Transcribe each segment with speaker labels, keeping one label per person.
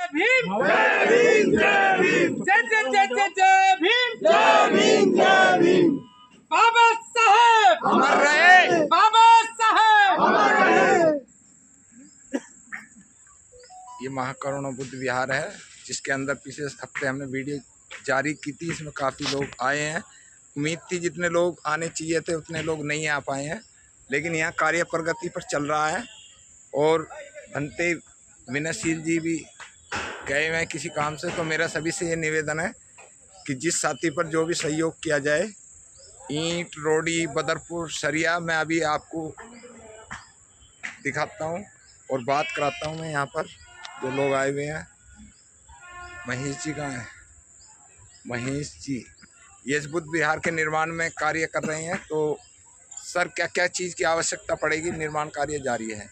Speaker 1: भीम, जय भीम, जय भीम, जय जय जय जय जय भीम, जय भीम, जय भीम। बाबा साहेब अमर रहे, बाबा साहेब अमर रहे।
Speaker 2: ये महाकरुणा बुद्ध विहार है, जिसके अंदर पिछले हफ्ते हमने वीडियो जारी की थी। इसमें काफ़ी लोग आए हैं। उम्मीद थी जितने लोग आने चाहिए थे उतने लोग नहीं आ पाए हैं, लेकिन यहाँ कार्य प्रगति पर चल रहा है। और भंते विनयशील जी भी गए हुए हैं किसी काम से। तो मेरा सभी से ये निवेदन है कि जिस साथी पर जो भी सहयोग किया जाए, ईंट, रोड़ी, बदरपुर, सरिया, मैं अभी आपको दिखाता हूँ और बात कराता हूँ। मैं यहाँ पर जो लोग आए हुए हैं, महेश जी कहाँ हैं? महेश जी ये इस बुद्ध विहार के निर्माण में कार्य कर रहे हैं। तो सर, क्या क्या चीज़ की आवश्यकता पड़ेगी? निर्माण कार्य जारी है।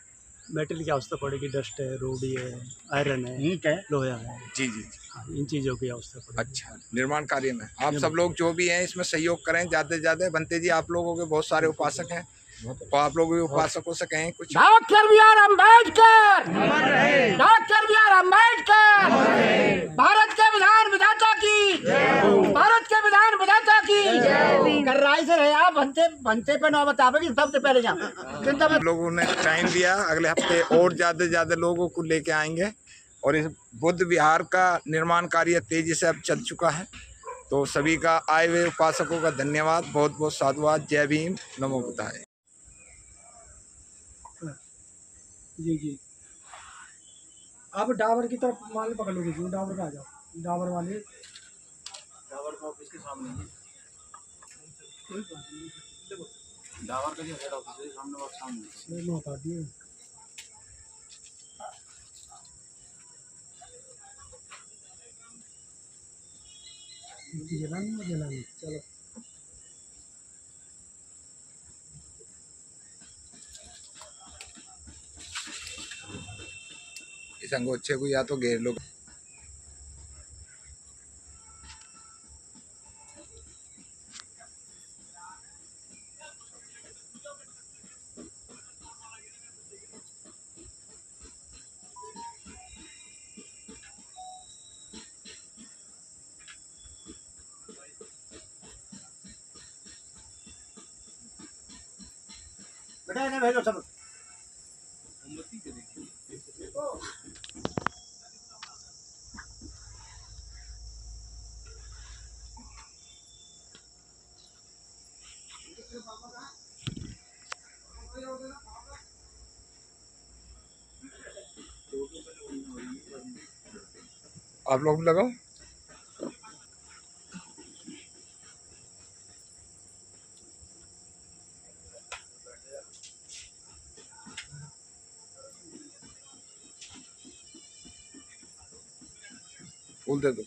Speaker 3: मेटेरियल की आवश्यकता पड़ेगी। डस्ट है, रोडी है, आयरन है, ईंट है, लोहा है।
Speaker 2: जी जी जी।
Speaker 3: हाँ, इन चीज़ों की आवश्यकता पड़ेगी।
Speaker 2: अच्छा, निर्माण कार्य में आप सब लोग जो भी हैं इसमें सहयोग करें ज़्यादा से ज़्यादा। बनते जी, आप लोगों के बहुत सारे उपासक हैं, तो आप लोग भी उपासकों से कहें कुछ।
Speaker 1: Doctor B R Ambedkar, doctor B R Ambedkar, Bharat के विधान विधाता की, भारत के विधान विधाता की। कर रहा से रहे आप बनते पे नौ बतावे सबसे पहले जहाँ
Speaker 2: लोगों ने टाइम दिया, अगले हफ्ते और ज़्यादा से ज़्यादा लोगों को लेके आएंगे। और इस बुद्ध विहार का निर्माण कार्य तेजी से अब चल चुका है। तो सभी का आए हुए उपासकों का धन्यवाद, बहुत बहुत साधुवाद। जय भीम, नमो बुद्धाय।
Speaker 3: जी जी। आप डाबर की तरफ माल पकड़ लोगे जी, डाबर पे आ जाओ। डाबर वाले डाबर का ऑफिस के सामने है। कोई बात नहीं, डाबर का जो हेड ऑफिस है सामने, वो सामने है। हटा दिए। जलानी चलो।
Speaker 2: इस अंगोच्छे को या तो घेर लो।
Speaker 1: बेटा इन्हें भेजो सब।
Speaker 2: आप लोग भी लगाओ। फूल दे दो।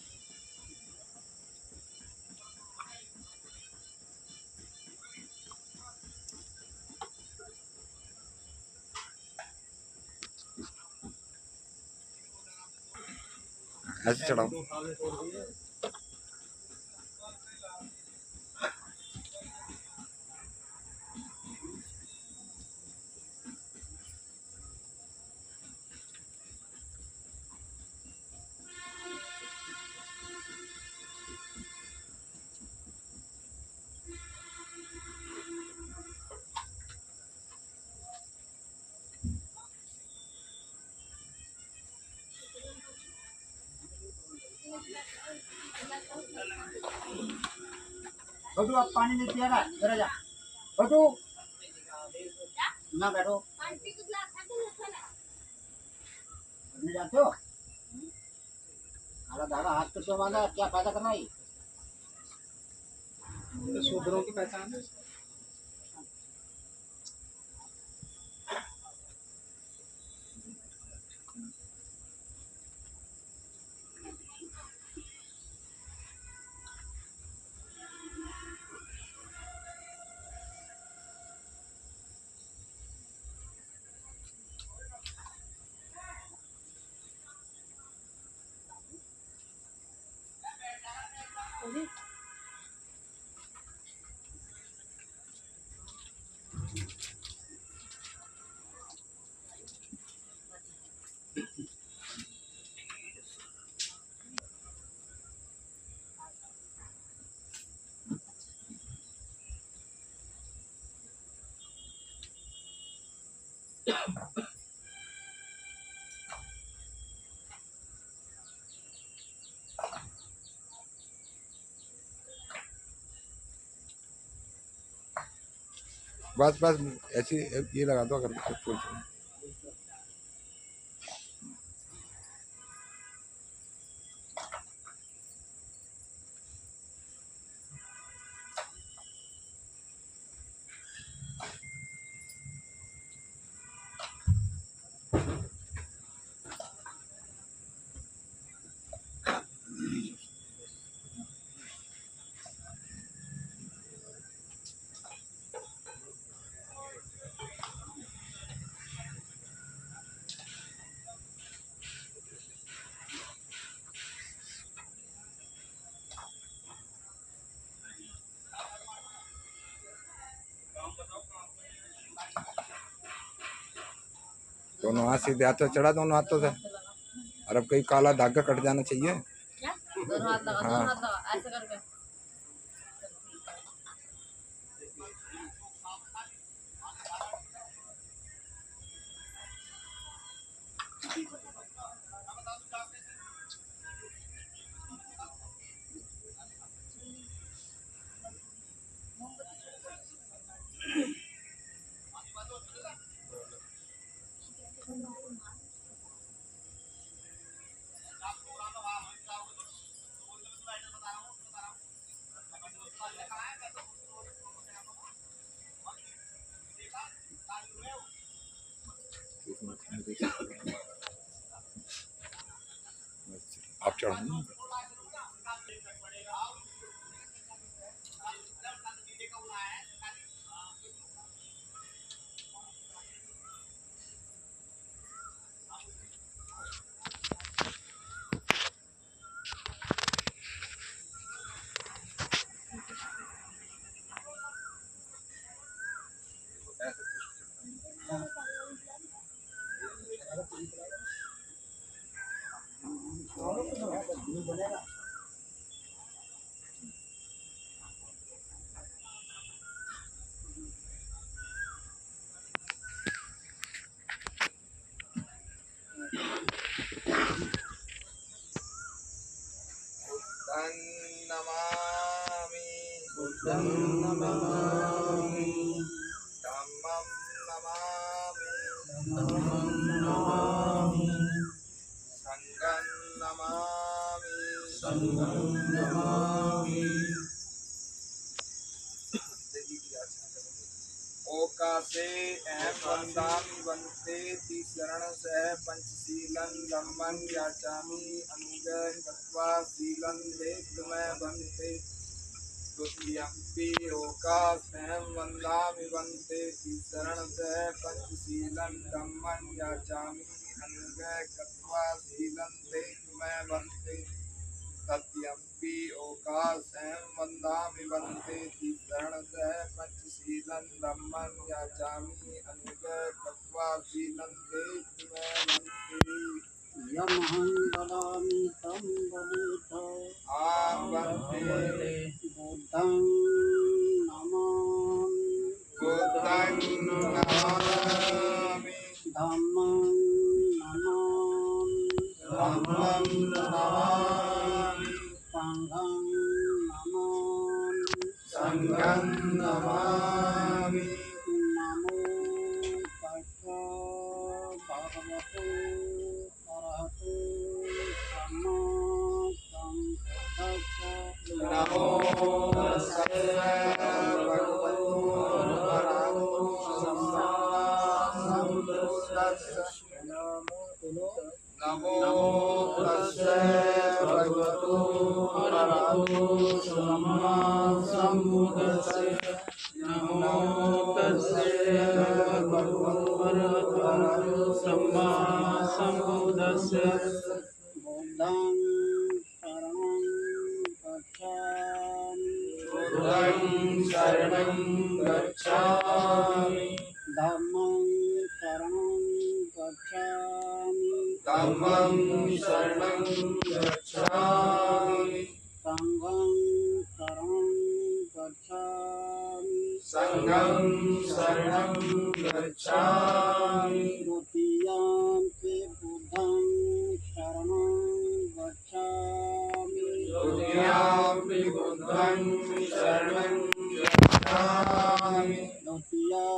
Speaker 2: ऐसे चढ़ाओ।
Speaker 1: बटू आप पानी नहीं पिया ना, जरा जा बटू ना बैठो। नहीं जाते हो धारा हाथ पे तो बांधा, क्या फायदा करना है?
Speaker 3: शूद्रों की पहचान है।
Speaker 2: बस बस ऐसी ये लगा दो अगर फुल। दोनों हाथ सीधे हाथों चढ़ा, दोनों हाथों से। और अब कहीं काला धागा कट जाना चाहिए।
Speaker 4: दोनों हाथ लगा, दोनों हाथ लगा, ऐसे करके।
Speaker 2: आप चढ़ो। नमामि बुद्धं नमामि धम्मं नमामि संघं नमामि। ओकासे अहं वन्दामि वन्दे शरण सह पंचशीलं धम्मं याचामि अनुगः कृत्वा शीलं देत्वमय वन्दे द्वितीयम्पि ओकासेऽहं वन्दामि वन्दे शरण सह पंचशीलं धम्मं याचामि अनुगः कृत्वा शीलं देत्वमय वन्दे तृतीयम्पि ओकासेऽहं वन्दामि वन्दे शरण सह पंचशीलं धम्मं याचामि अनुगः कृत्वा शीलं देत्वमय वन्दे।
Speaker 5: यमहं वदामि तं वदेथ
Speaker 2: वन्दे
Speaker 5: बुद्धं नमामि
Speaker 2: बुद्धं नमामि
Speaker 5: धम्मं नमामि
Speaker 2: धम्मं नमामि
Speaker 5: संघं नमामि
Speaker 2: संघं नमामि।
Speaker 5: नमो तस्सै भगवतो अरहतो सम्मा सम्बुद्दस्स
Speaker 2: नमो तस्सै भगवतो अरहतो सम्मा सम्बुद्दस्स। नमो तस्सै भगवतो अरहतो सम्मा सम्बुद्दस्स। नमो तस्सै भगवतो अरहतो सम्मा सम्बुद्दस्स।
Speaker 5: बुद्धं शरणं गच्छामि
Speaker 2: बुद्धं शरणं गच्छामि
Speaker 5: धम्मं शरणं गच्छामि
Speaker 2: धम्मं शरणं गच्छामि
Speaker 5: संघं शरणं गच्छामि
Speaker 2: संघं शरणं गच्छामि
Speaker 5: द्वितीयम्पि बुद्धं शरणं गच्छामि
Speaker 2: द्वितीयम्पि बुद्धं शरणं गच्छामि
Speaker 5: द्वितीयम्पि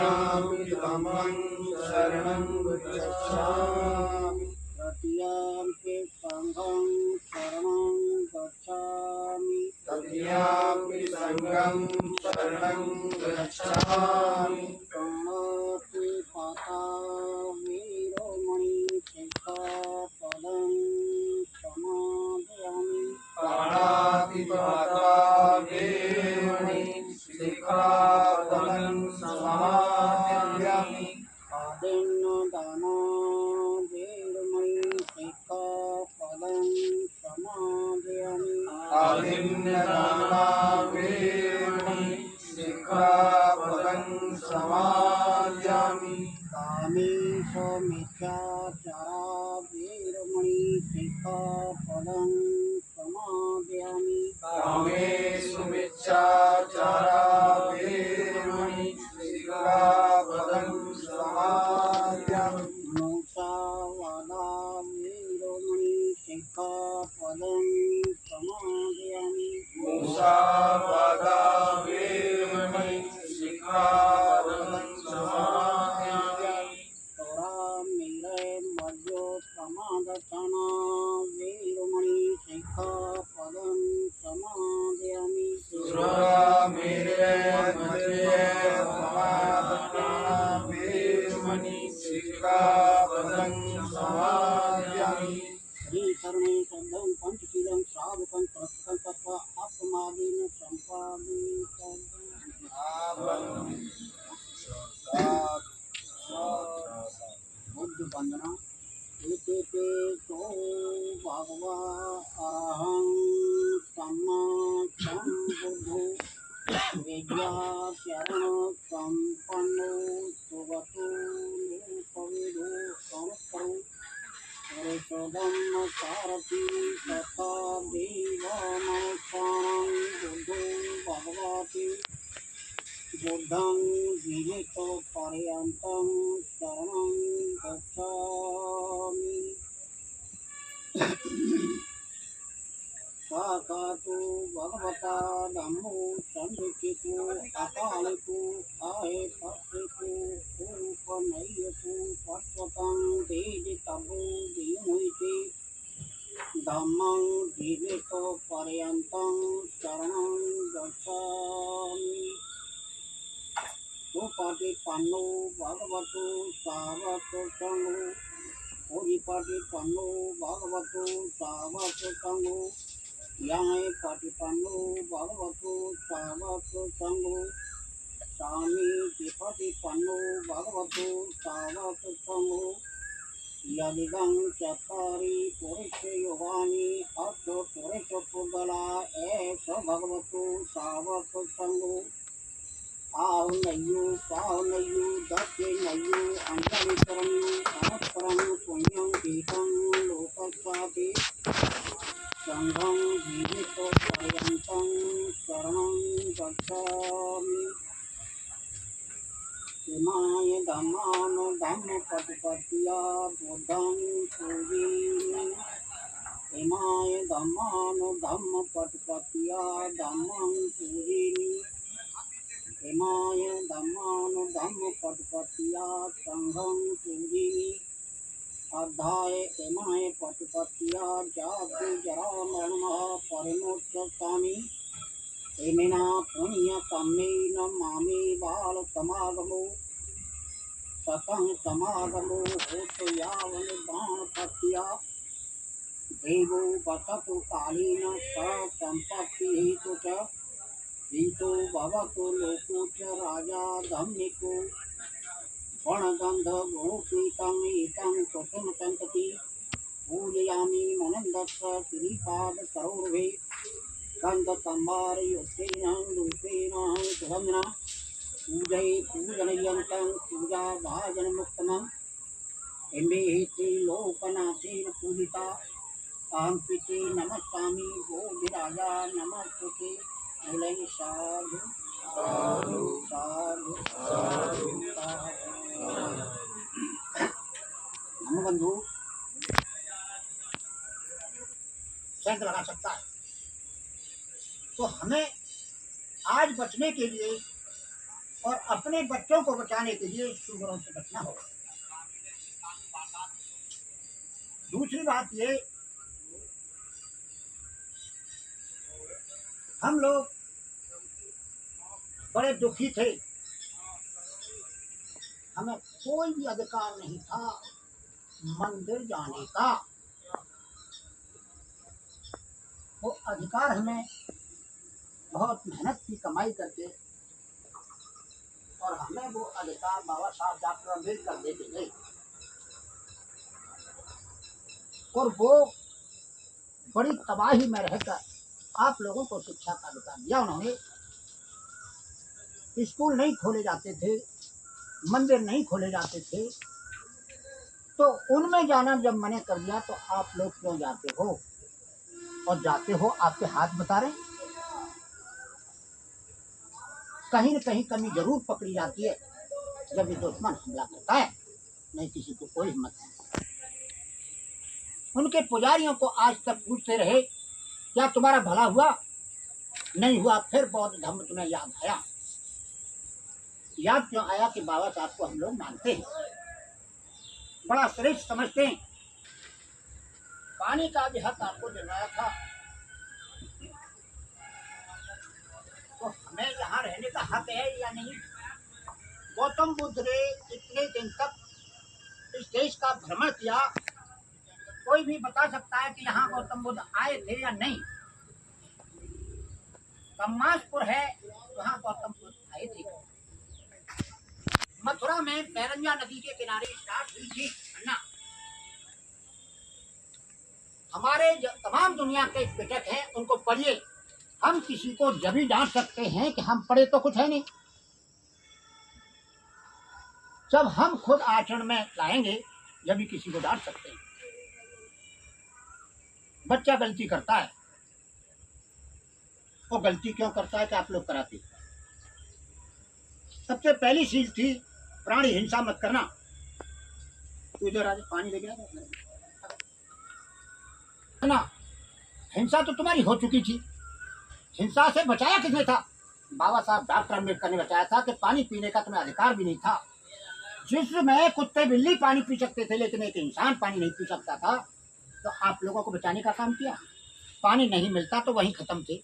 Speaker 5: द्वितीयाम्पि धम्मं शरणं गच्छामि तृतीयाम्पि संघं शरणं गच्छामि तृतीयाम्पि संघं शरणं गच्छामि प्रणतिपाता वीरमणि सिक्खापदं समादयामि प्राणातिपाता वीरमणि सिक्खापदं समादयामि आदिन्नदाना वीरमणि सिक्खापदं समादयामि आदिन्नदाना वीरमणि सिक्खापदं समादयामि कामेशमिथ्याचारा वीरमणि सिक्खापदं समादयामि कामेशमिथ्याचारा वीरमणि सिक्खापदं समादयामि मुसावादा वीरमणि सिक्खापदं समादयामि मुसावादा वीरमणि सिक्खापदं समादयामि तोरामिरे मध्यो प्रमादचना वीरमणि सिक्खापदं समादयामि तोरामिरे मध्यो प्रमादचना वीरमणि सिक्खापदं समादयामि श्रीकरणे शब्दं पंचशीलं साधुकं प्रस्तुतं तत्त्वा आत्मादीन संपादितं बुद्ध वंदना एते तो भगवा अरहं सम्मा संबुद्धो विद्या शरण संपन्नो सुगतो लोकविदो संस्करो पुरुषोत्तम सारथी तथा देवानां बुद्धो भगवति बुद्धं जीवितो पर्यन्तं शरणं गच्छामि साक्षात् भगवता धम्मो संरक्षितो अकालिको अहेतस्थितो उपनय्यतो पश्वतं वेदितव्यो विमुह्यते धम्मं जीवितो पर्यन्तं शरणं गच्छामि सुपटिपन्नो भगवतो सावकसंघो परिपटिपन्नो भगवतो सावकसंघो याय पटिपन्नो भगवतो सावकसंघो सामीपटिपन्नो भगवतो सावकसंघो यदिदं चत्वारि पुरुषयोगानि अष्ट पुरुषपुद्गला एष भगवतो सावकसंघो आहुनय्यो पाहुनय्यो दक्षिणय्यो अंतरिकरणयो परस्परं पुण्यं गीतं लोकस्वापि संघं जीवितो पर्यन्तं शरणं गच्छामि इमाय धम्मानो धम्मपटिपत्या बुद्धं पूजयामि इमाय धम्मानो धम्मपटिपत्या धम्मं पूजयामि इमाय धम्मानो धम्मपटिपत्या संघं पूजयामि अध्याय इमाय पटिपत्या जाति जरा मरणः परिमोक्षामि इमिना पुण्यकम्मेन मामे बालसमागमो सतं समागमो होतु यावनिर्वाणपत्या देवो वसतु कालेन स सम्पत्तिहेतु च हितो भवतु लोको च राजा धम्मिको वणगन्धगोपीतं हितं कुसुमसन्तति पूजयामि मनन्दस्य श्रीपादसरोर्भे गन्धसंभारयुक्तेन रूपेण सुगन्धिना पूजयन्तं पूजाभाजनमुत्तमम् इमे त्रिलोकनाथेन पूजिता अहं पिते नमस्यामि बोधिराजा नमस्ते मूलै साधु साधु साधु साधु हम बंधु सेंट लगा सकता है। तो हमें आज बचने के लिए और अपने बच्चों को बचाने के लिए सुअरों से बचना होगा। दूसरी बात ये, हम लोग बड़े दुखी थे, हमें कोई भी अधिकार नहीं था मंदिर जाने का। वो अधिकार हमें बहुत मेहनत की कमाई करके, और हमें वो अधिकार बाबा साहब डॉक्टर अम्बेडकर देते गए, और वो बड़ी तबाही में रहकर आप लोगों को शिक्षा का अधिकार दिया उन्होंने। स्कूल नहीं खोले जाते थे, मंदिर नहीं खोले जाते थे, तो उनमें जाना जब मना कर दिया तो आप लोग क्यों जाते हो? और जाते हो, आपके हाथ बता रहे, कहीं न कहीं कमी जरूर पकड़ी जाती है जब ये दुश्मन हमला करता है, नहीं किसी को कोई हिम्मत नहीं। उनके पुजारियों को आज तक पूछते रहे क्या तुम्हारा भला हुआ? नहीं हुआ। फिर बौद्ध धर्म तुम्हें याद आया। याद क्यों आया? कि बाबा साहब को हम लोग मानते हैं, बड़ा श्रेष्ठ समझते हैं। पानी का भी हक आपको दिलवाया था, तो हमें यहाँ रहने का हक है या नहीं? गौतम बुद्ध ने इतने दिन तक इस देश का भ्रमण किया, कोई भी बता सकता है कि यहाँ गौतम बुद्ध आए थे या नहीं? कम्मासपुर है, वहाँ गौतम बुद्ध आए थे। मथुरा में बैरंजा नदी के किनारे स्टार्ट हुई थी ना। हमारे तमाम दुनिया के पिटक हैं, उनको पढ़िए। हम किसी को जब भी डांट सकते हैं कि हम पढ़े तो कुछ है नहीं, जब हम खुद आचरण में लाएंगे जब भी किसी को डांट सकते हैं। बच्चा गलती करता है, वो गलती क्यों करता है कि आप लोग कराते। सबसे पहली चीज थी प्राणी हिंसा मत करना। तू इधर आज पानी लेके ना, हिंसा तो तुम्हारी हो चुकी थी। हिंसा से बचाया किसने था? बाबा साहब डॉक्टर अम्बेडकर ने बचाया था कि पानी पीने का तुम्हें अधिकार भी नहीं था। जिसमें कुत्ते बिल्ली पानी पी सकते थे लेकिन एक इंसान पानी नहीं पी सकता था, तो आप लोगों को बचाने का काम किया। पानी नहीं मिलता तो वहीं खत्म थे।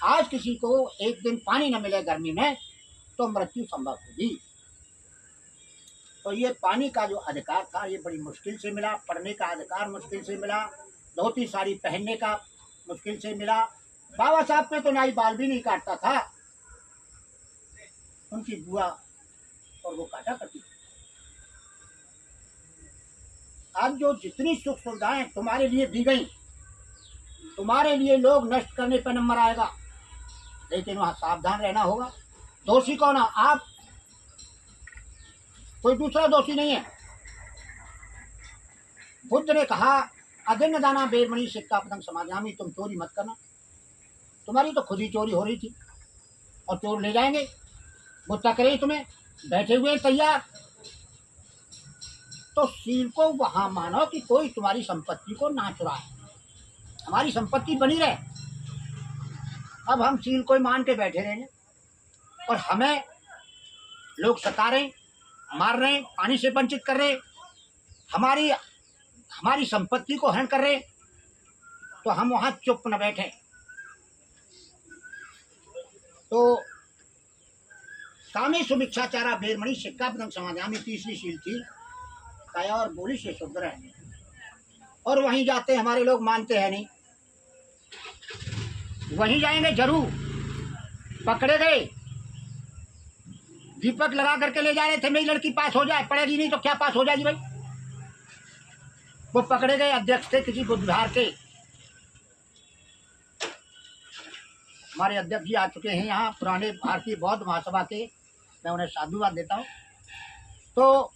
Speaker 5: आज किसी को एक दिन पानी न मिले गर्मी में तो मृत्यु संभव होगी। तो ये पानी का जो अधिकार था ये बड़ी मुश्किल से मिला। पढ़ने का अधिकार मुश्किल से मिला, धोती साड़ी पहनने का मुश्किल से मिला। बाबा साहब पे तो नाई बाल भी नहीं काटता था, उनकी बुआ और वो काटा करती थी। आज जो जितनी सुख सुविधाएं तुम्हारे लिए दी गई, तुम्हारे लिए लोग नष्ट करने पर नंबर आएगा, लेकिन वहां सावधान रहना होगा। दोषी कौन है? आप, कोई दूसरा दोषी नहीं है। बुद्ध ने कहा अदिन्न दाना बेरमणि सिक्का पतंग समाजामी, तुम चोरी मत करना। तुम्हारी तो खुद ही चोरी हो रही थी और चोर ले जाएंगे। वो टकरे तुम्हें बैठे हुए तैयार। तो सील को वहां मानो कि कोई तुम्हारी संपत्ति को ना चुराए, हमारी संपत्ति बनी रहे। अब हम सील को मान के बैठे रहेंगे और हमें लोग सता रहे, मार रहे, पानी से वंचित कर रहे, हमारी संपत्ति को हरण कर रहे, तो हम वहां चुप न बैठे। तो कामे सुमिच्छाचारा बेरमणि सिक्का पतंग समाजामी तीसरी शील थी, काया और बोली से शुद्र है। और वहीं जाते हमारे लोग मानते हैं नहीं, वहीं जाएंगे जरूर। पकड़े गए, दीपक लगा करके ले जा रहे थे मेरी लड़की पास हो जाए, पढ़ेगी नहीं तो क्या पास हो जाएगी भाई। वो पकड़े गए, अध्यक्ष थे किसी बुद्ध विहार के। हमारे अध्यक्ष जी आ चुके हैं यहाँ, पुराने भारतीय बौद्ध महासभा के, मैं उन्हें साधुवाद देता हूँ। तो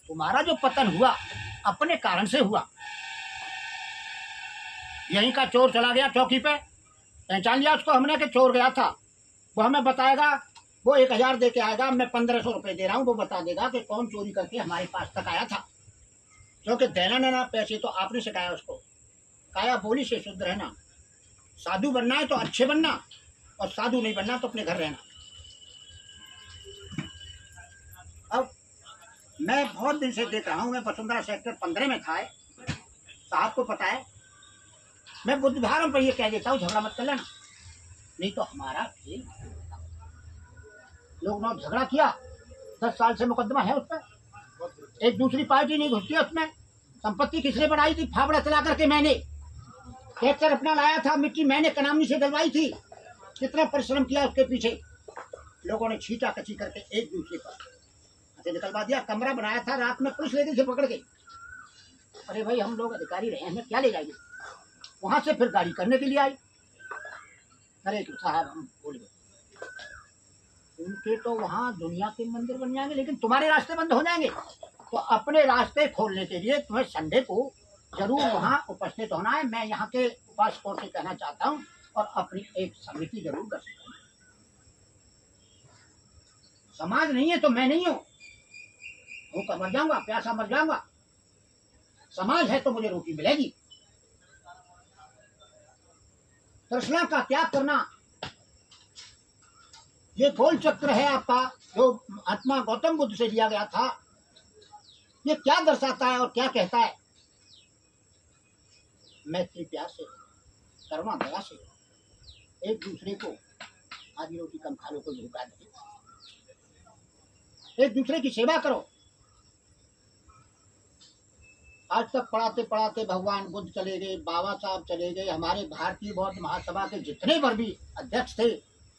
Speaker 5: तुम्हारा जो पतन हुआ अपने कारण से हुआ। यहीं का चोर चला गया चौकी पे, पहचान लिया उसको हमने कि चोर गया था। वो हमें बताएगा, वो 1000 दे के आएगा, मैं 1500 रुपये दे रहा हूँ, वो बता देगा कि कौन चोरी करके हमारे पास तक आया था। क्योंकि देना ना पैसे तो आपने सिखाया उसको। काया बोली से शुद्ध रहना। साधु बनना है तो अच्छे बनना, और साधु नहीं बनना तो अपने घर रहना। मैं बहुत दिन से देख रहा हूँ, मैं वसुंधरा सेक्टर 15 में था, साहब को पता है। मैं बुद्ध विहार पर ये कह देता हूँ झगड़ा मत कर लेना, नहीं तो हमारा खेल। लोग ने झगड़ा किया, 10 साल से मुकदमा है उस पर। एक दूसरी पार्टी नहीं घुसती उसमें। संपत्ति किसने बनाई थी? फावड़ा चला करके मैंने ट्रैक्टर अपना लाया था, मिट्टी मैंने कनामनी से डलवाई थी। कितना परिश्रम किया उसके पीछे। लोगों ने छीटा कची करके एक दूसरे पर निकलवा दिया। कमरा बनाया था, रात में पुलिस ले गई थी पकड़ के। अरे भाई हम लोग अधिकारी रहे हैं, क्या ले जाएंगे? वहां से फिर गाड़ी करने के लिए आई। अरे साहब हम भूल गए, उनके तो वहां दुनिया के मंदिर बन जाएंगे, लेकिन तुम्हारे रास्ते बंद हो जाएंगे। तो अपने रास्ते खोलने के लिए तुम्हें संडे को जरूर वहां उपस्थित होना है। मैं यहाँ के उपासकों से कहना चाहता हूँ, और अपनी एक समिति जरूर कर सकता हूँ। समाज नहीं है तो मैं नहीं हूँ, भूखा मर जाऊंगा, प्यासा मर जाऊंगा। समाज है तो मुझे रोटी मिलेगी। तृष्णा का त्याग करना, ये गोल चक्र है आपका, जो आत्मा गौतम बुद्ध से लिया गया था। ये क्या दर्शाता है और क्या कहता है? मैत्री प्यार से, करुणा दया से एक दूसरे को, आधी रोटी कम खा लो, कोई भूखा नहीं, एक दूसरे की सेवा करो। आज तक पढ़ाते पढ़ाते भगवान बुद्ध चले गए, बाबा साहब चले गए, हमारे भारतीय बौद्ध महासभा के जितने भी अध्यक्ष थे,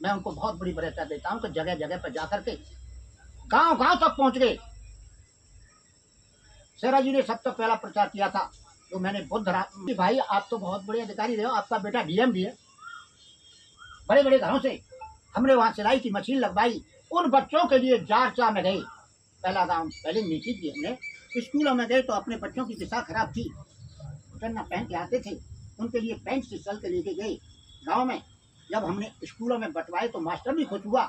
Speaker 5: मैं उनको बहुत बड़ी वरीयता देता हूँ कि जगह जगह पर जाकर के गांव गांव तक पहुंच गए। शेरा जी ने सबसे पहला प्रचार किया था, जो मैंने बुद्ध भाई आप तो बहुत बड़े अधिकारी रहे हो, आपका बेटा डीएम भी है, बड़े बड़े घरों से हमने वहां सिलाई की मशीन लगवाई। उन बच्चों के लिए जारचा में गए, पहला गांव पहले नीति दी हमने। स्कूलों में गए तो अपने बच्चों की दिशा खराब थी, ना पहन के आते थे, उनके लिए पैंट से चल के लेके गए गांव में। जब हमने स्कूलों में बंटवाए तो मास्टर भी खुश हुआ।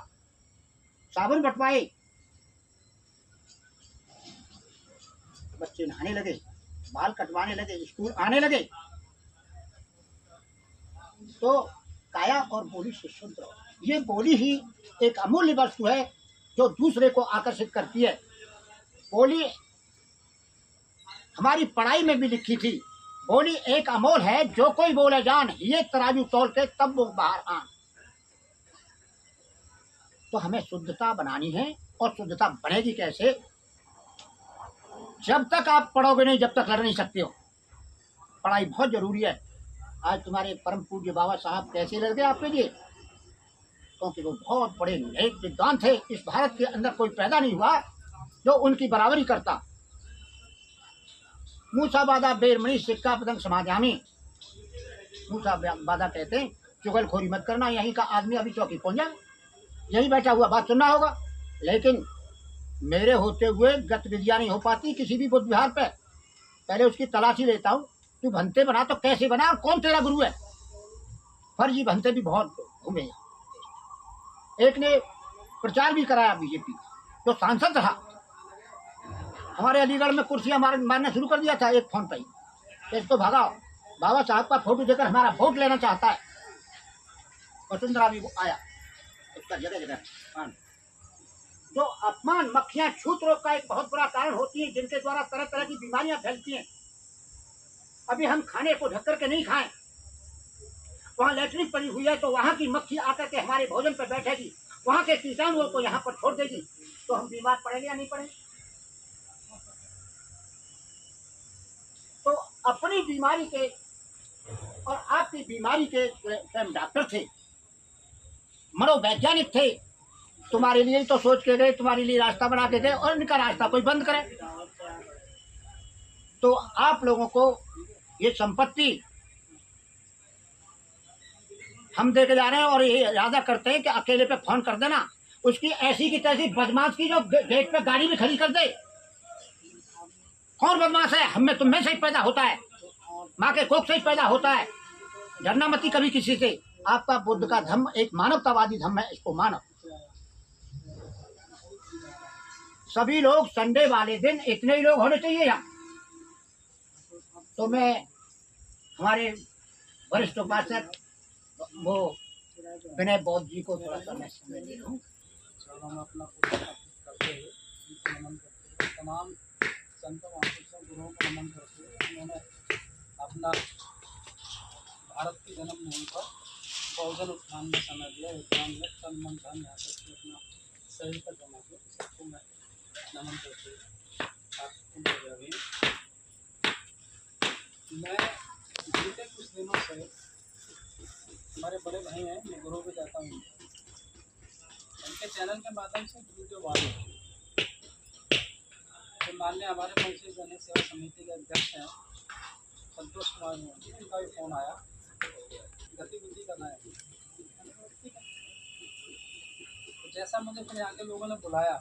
Speaker 5: साबुन बंटवाए, बच्चे नहाने लगे, बाल कटवाने लगे, स्कूल आने लगे। तो काया और बोली से शुद्ध रहो। ये बोली ही एक अमूल्य वस्तु है जो दूसरे को आकर्षित करती है। बोली हमारी पढ़ाई में भी लिखी थी, बोली एक अमोल है, जो कोई बोले जान, ये तराजू तोल के तब वो बाहर आन। तो हमें शुद्धता बनानी है, और शुद्धता बनेगी कैसे? जब तक आप पढ़ोगे नहीं, जब तक लड़ नहीं सकते हो। पढ़ाई बहुत जरूरी है। आज तुम्हारे परम पूज्य बाबा साहब कैसे लड़ गए आपके लिए? क्योंकि वो बहुत बड़े नेक विद्वान थे। इस भारत के अंदर कोई पैदा नहीं हुआ जो उनकी बराबरी करता। मूसा बादा बेरमणि सिक्का पतंग समाजामी। मूसा बादा कहते हैं चुगलखोरी मत करना, यहीं का आदमी अभी चौकी पहुंच जाए, यहीं बैठा हुआ बात सुनना होगा। लेकिन मेरे होते हुए गतिविधियां नहीं हो पाती किसी भी बुद्ध विहार पे। पहले उसकी तलाशी लेता हूँ। तू भंते बना तो कैसे बना, और कौन तेरा गुरु है? फर्जी भंते भी बहुत घूमे। एक ने प्रचार भी कराया बीजेपी, जो सांसद रहा, हमारे अलीगढ़ में कुर्सियां मारना शुरू कर दिया था एक फोन पे ही। इसको भगाओ, बाबा साहब का फोटो देकर हमारा वोट लेना चाहता है। वसुंधरा भी आया, उसका जगह जगह जो अपमान, मक्खियां, छूत रोग का एक बहुत बड़ा कारण होती है, जिनके द्वारा तरह तरह की बीमारियां फैलती हैं। अभी हम खाने को ढक करके नहीं खाएं, वहाँ लैट्रिन पड़ी हुई है तो वहाँ की मक्खी आकर के हमारे भोजन पर बैठेगी, वहाँ के कीटाणुओं को यहाँ पर छोड़ देगी, तो हम बीमार पड़ेंगे या नहीं पड़ेंगे? तो अपनी बीमारी के और आपकी बीमारी के स्वयं डॉक्टर थे, मनोवैज्ञानिक थे। तुम्हारे लिए तो सोच के गए, तुम्हारे लिए रास्ता बना के गए, और इनका रास्ता कोई बंद करे। तो आप लोगों को ये संपत्ति हम दे के जा रहे हैं, और ये इरादा करते हैं कि अकेले पे फोन कर देना, उसकी ऐसी की तैसी बदमाश की जो गेट पे गाड़ी भी खड़ी कर दे। कौन बदमाश है? हमें तुम्हें से ही पैदा होता है, माँ के कोख से ही पैदा होता है। डरना मत कभी किसी से। आपका बुद्ध का धर्म एक मानवतावादी धर्म है, इसको मानो। सभी लोग संडे वाले दिन इतने ही लोग होने चाहिए यहाँ। तो मैं हमारे वरिष्ठ उपासक वो विनय बौद्ध जी को थोड़ा सा मैं समय दे रहा हूँ।
Speaker 3: तमाम संतों महापुरुषों गुरुओं को नमन करते हुए उन्होंने अपना भारत की जन्मभूमि पर बहुजन उत्थान में समय दिया, योगदान दिया, तन मन धन यहाँ तक कि अपना शरीर पर जमा दिया। सबको मैं नमन करते हुए आपको मैं बीते कुछ दिनों से हमारे बड़े भाई हैं, मैं गुरु भी जाता हूँ, उनके चैनल के माध्यम से वीडियो वाले जो माननीय हमारे पंचायत जनहित सेवा समिति के अध्यक्ष हैं संतोष कुमार मोदी, उनका भी फ़ोन आया, गतिविधि करना है। ठीक है, तो जैसा मुझे फिर यहाँ के लोगों ने बुलाया,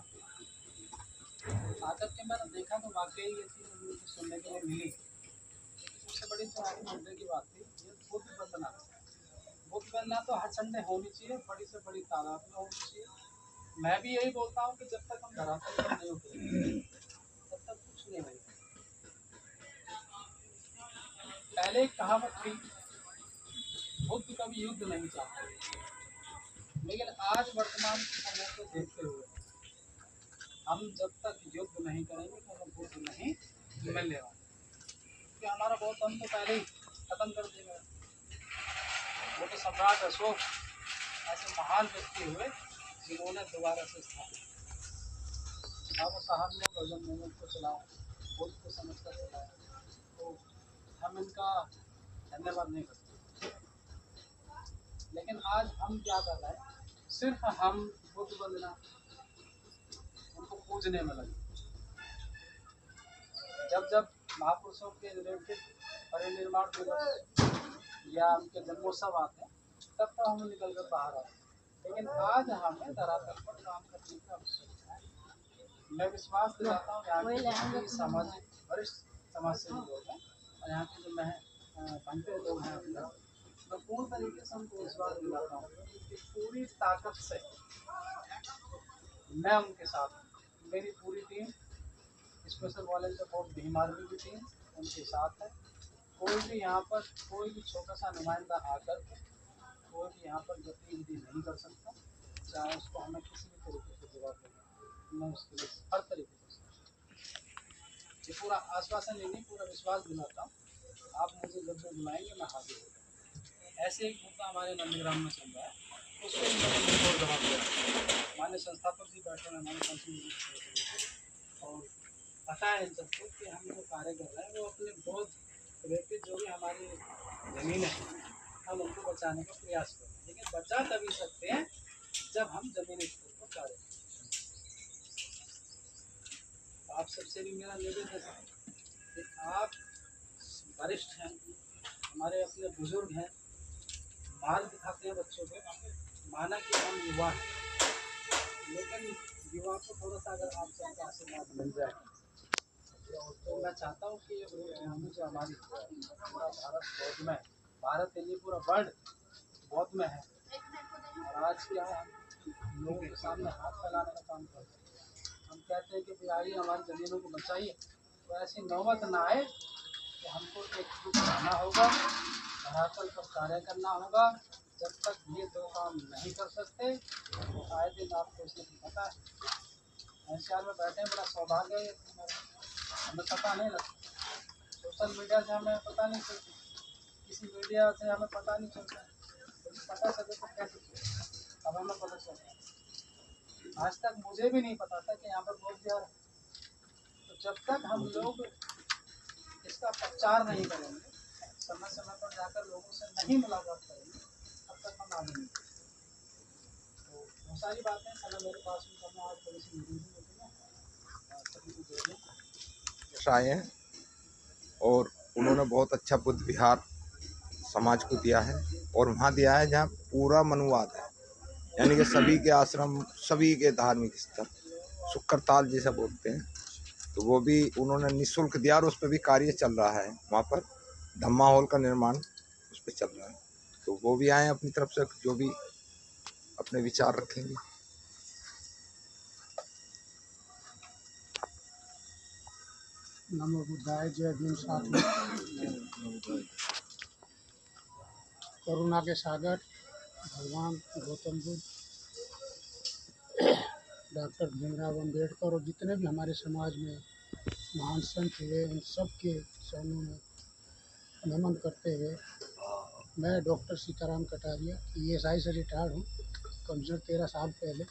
Speaker 3: आकर के मैंने देखा तो वाकई ये चीज़ मुझे सुनने के लिए मिली। सबसे बड़ी तो आज मुद्दे की बात थी, ये बुद्ध वंदना। बुद्ध वंदना तो हर संडे होनी चाहिए, बड़ी से बड़ी तादाद में होनी चाहिए। मैं भी यही बोलता हूँ कि जब तक हम धरातल पर नहीं उतरे तब तक कुछ नहीं होगा। पहले एक कहावत थी, बुद्ध कभी युद्ध नहीं चाहते, लेकिन आज वर्तमान समय को देखते हुए हम जब तक युद्ध नहीं करेंगे तो हम बुद्ध नहीं मिलेगा, क्योंकि हमारा बहुत हम तो पहले ही खत्म कर देगा। वो तो सम्राट अशोक ऐसे महान व्यक्ति हुए जिन्होंने दोबारा से स्थापित बाबा साहब ने भजन मूवमेंट को चलाया, बुद्ध को समझ कर चलाया, तो हम इनका धन्यवाद नहीं करते। लेकिन आज हम क्या कर रहे हैं, सिर्फ हम बुद्ध वंदना उनको पूजने में लगे। जब जब महापुरुषों के रिलेटेड परिनिर्वाण दिवस या उनके जन्मोत्सव आते हैं तब तो हम निकल कर बाहर आते हैं, लेकिन आज हमें धरातल पर काम करने की आवश्यकता है। मैं विश्वास दिलाता हूँ यहाँ के सामाजिक वरिष्ठ समाज सेवी लोग हैं और यहाँ के जो बनते लोग हैं, मैं पूर्ण तरीके से उनको विश्वास दिलाता हूँ कि पूरी ताकत से मैं उनके साथ हूँ। मेरी पूरी team, special volunteer force Bhim army की टीम उनके साथ है। कोई भी यहाँ पर कोई भी छोटा सा नुमाइंदा आकर कोई भी यहाँ पर गतिविधि नहीं कर सकता, चाहे उसको हमें किसी भी तरीके से जवाब देना, मैं उसके लिए हर तरीके से ये पूरा आश्वासन लेने पूरा विश्वास दिलाता हूँ। आप मुझे जब भी बुलाएंगे मैं हाजिर हो जाऊँगा। ऐसे एक मुद्दा हमारे नंदग्राम में चल रहा है, उसको जवाब दे रहा हूँ। हमारे संस्थापक जी बैठे हैं, हमारे और पता है इन सबको कि हम जो कार्य कर रहे हैं वो अपने बहुत रिलेटेड जो भी हमारी ज़मीन है हम उनको बचाने का प्रयास कर रहे हैं, लेकिन बचा तभी सकते हैं जब हम ज़मीनी स्तर पर कार्य करें। आप सबसे भी मेरा निवेदन है कि आप वरिष्ठ हैं, हमारे अपने बुजुर्ग हैं, मार्ग दिखाते हैं बच्चों को। माना कि हम युवा हैं, लेकिन युवा को थोड़ा सा अगर आप सबका आशीर्वाद मिल जाए तो मैं चाहता हूँ कि ये जो हमारी पूरा भारत बौद्ध में, भारत के लिए पूरा वर्ल्ड बौद्ध में है, और आज क्या है हम लोगों के सामने हाथ फैलाने का काम करते हैं। हम कहते हैं कि भाई आइए हमारी ज़मीनों को बचाइए, तो ऐसी नौबत ना आए कि हमको एकजुट रहना होगा, धरातल पर कार्य करना होगा। जब तक ये दो काम नहीं कर सकते आए दिन आपको इसमें पता है एनसीआर में बैठे हैं, बड़ा सौभाग्य है हमें पता नहीं लगता। सोशल मीडिया से हमें पता नहीं चलता, किसी मीडिया से हमें पता नहीं चलता, पता चले तो कैसे अब हमें पता चलता है। आज तक मुझे भी नहीं पता था कि यहाँ पर बहुत बिहार है। तो जब तक हम लोग इसका प्रचार नहीं करेंगे, समय समय पर जाकर लोगों से नहीं मुलाकात करेंगे, तब तक हम आगे नहीं। तो बहुत सारी बातें समय मेरे पास में करना, आज थोड़ी सी मीटिंग होती है, सभी को जोड़ें
Speaker 2: आए हैं और उन्होंने बहुत अच्छा बुद्ध विहार समाज को दिया है, और वहाँ दिया है जहाँ पूरा मनुवाद है, यानी कि सभी के आश्रम, सभी के धार्मिक स्थल, शुक्रताल जिसे बोलते हैं, तो वो भी उन्होंने निःशुल्क दिया और उस पर भी कार्य चल रहा है। वहाँ पर धम्मा हॉल का निर्माण उस पर चल रहा है, तो वो भी आए अपनी तरफ से जो भी अपने विचार रखेंगे।
Speaker 3: नमो बुद्धाय, जय भीम। साथियों, करुणा के सागर भगवान गौतम बुद्ध, डॉक्टर भीमराव अम्बेडकर और जितने भी हमारे समाज में महान संत हुए, उन सब के चरणों में नमन करते हुए मैं डॉक्टर सीताराम कटारिया ESI से रिटायर्ड हूँ कम से कम 13 साल पहले,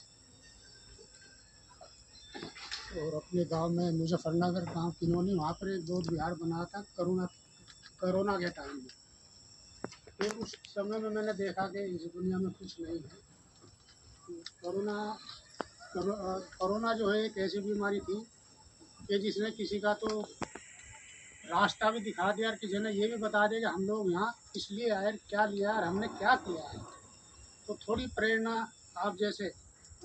Speaker 3: और अपने गांव में मुजफ्फरनगर गांव किनौनी, वहाँ पर एक बौद्ध विहार बना था कोरोना के टाइम में। फिर उस समय में मैंने देखा कि इस दुनिया में कुछ नहीं है। कोरोना जो है एक ऐसी बीमारी थी कि जिसने किसी का तो रास्ता भी दिखा दिया और किसी ने ये भी बता दिया कि हम लोग यहाँ इसलिए आए, क्या लिया और हमने क्या किया है। तो थोड़ी प्रेरणा आप जैसे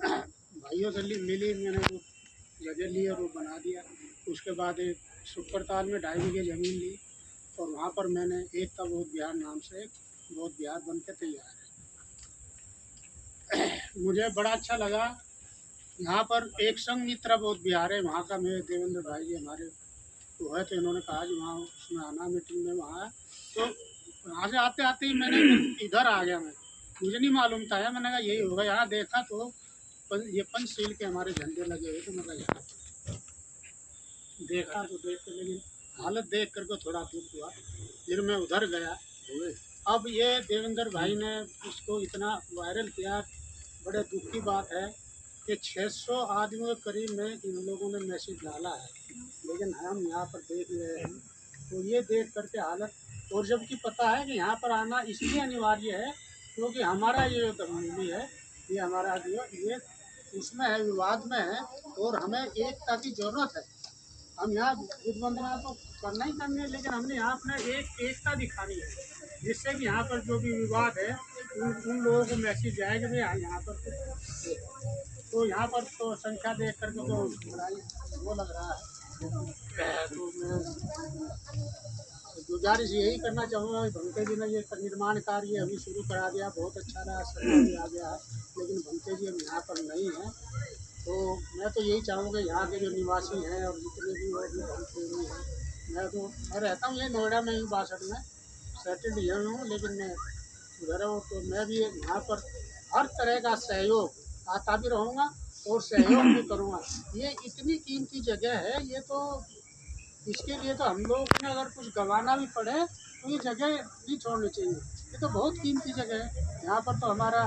Speaker 3: भाइयों से मिली, मैंने वो जगह ली और वो बना दिया। उसके बाद एक सुपरताल में 2.5 बीघे ज़मीन ली और वहाँ पर मैंने एकता बौद्ध विहार नाम से एक बौद्ध विहार बन के तैयार है। मुझे बड़ा अच्छा लगा। यहाँ पर एक संघमित्रा बौद्ध विहार है, वहाँ का मेरे देवेंद्र भाई जी हमारे वो है, तो इन्होंने कहा कि वहाँ उसमें आना मीटिंग में। वहाँ तो वहाँ से आते आते ही मैंने इधर आ गया। मुझे नहीं मालूम था, मैंने कहा यही होगा। यहाँ देखा तो ये पंचशील के हमारे झंडे लगे हुए, तो मैं यहाँ देखा तो देख कर, लेकिन हालत देख करके थोड़ा दुख हुआ। फिर मैं उधर गया। अब ये देवेंद्र भाई ने इसको इतना वायरल किया, बड़े दुख की बात है कि 600 आदमियों के करीब में इन लोगों ने मैसेज डाला है, लेकिन हम यहाँ पर देख रहे हैं। तो ये देख करके हालत, और जबकि पता है कि यहाँ पर आना इसलिए अनिवार्य है क्योंकि हमारा ये जो तब्दीली है, ये हमारा जो ये उसमें है, विवाद में है, और हमें एकता की ज़रूरत है। हम यहाँ बुद्ध वंदना तो करना ही करनी है, लेकिन हमने यहाँ अपने एकता दिखानी है, जिससे कि यहाँ पर जो भी विवाद है उन लोगों को मैसेज जाएगा कि यहाँ पर तो यहाँ पर तो संख्या देख करके तो बड़ा वो लग रहा है। तो मैं गुजारिश यही करना चाहूँगा कि भंते जी ने ये निर्माण कार्य अभी शुरू करा दिया, बहुत अच्छा रहा, सरकारी आ गया है, लेकिन भंते जी अब यहाँ पर नहीं है। तो मैं तो यही चाहूँगा यहाँ के जो निवासी हैं और जितने भी और भी भंते भी हैं, मैं रहता हूँ ये नोएडा में ही 62 में सेटल्ड यहाँ हूँ, लेकिन मैं उधर हूँ। तो मैं भी यहाँ पर हर तरह का सहयोग आता भी रहूँगा और सहयोग भी करूँगा। ये इतनी कीमती जगह है, ये तो इसके लिए तो हम लोग ने अगर कुछ गंवाना भी पड़े तो ये जगह नहीं छोड़नी चाहिए। ये तो बहुत कीमती जगह है। यहाँ पर तो हमारा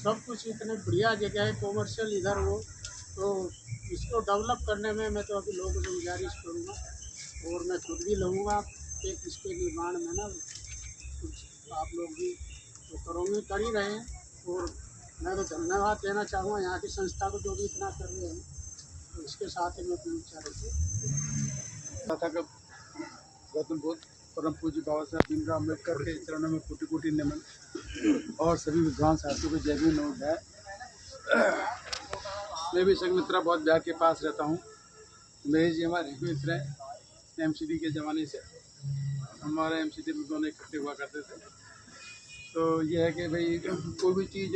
Speaker 3: सब कुछ इतने बढ़िया जगह है, कॉमर्शियल इधर हो, तो इसको डेवलप करने में मैं तो अभी लोगों से गुजारिश करूँगा और मैं खुद भी लूँगा कि इसके निर्माण में ना कुछ आप लोग भी तो करोगे, कर ही रहे हैं। और मैं तो धन्यवाद देना चाहूँगा यहाँ की संस्था को जो भी इतना कर रहे हैं। तो इसके साथ ही मैं अपने विचार
Speaker 6: था कि गौतम बुद्ध परम पूज्य बाबा साहब भीमराव अम्बेडकर के चरणों में कोटि कोटि नमन और सभी विद्वान साथियों को जय भीम नमो है। मैं भी संघमित्रा बौद्ध विहार के पास रहता हूँ। मेरे जी हमारे मित्र हैं MCD के ज़माने से, हमारे MCD में दोनों इकट्ठे हुआ करते थे। तो ये है कि भाई कोई भी चीज़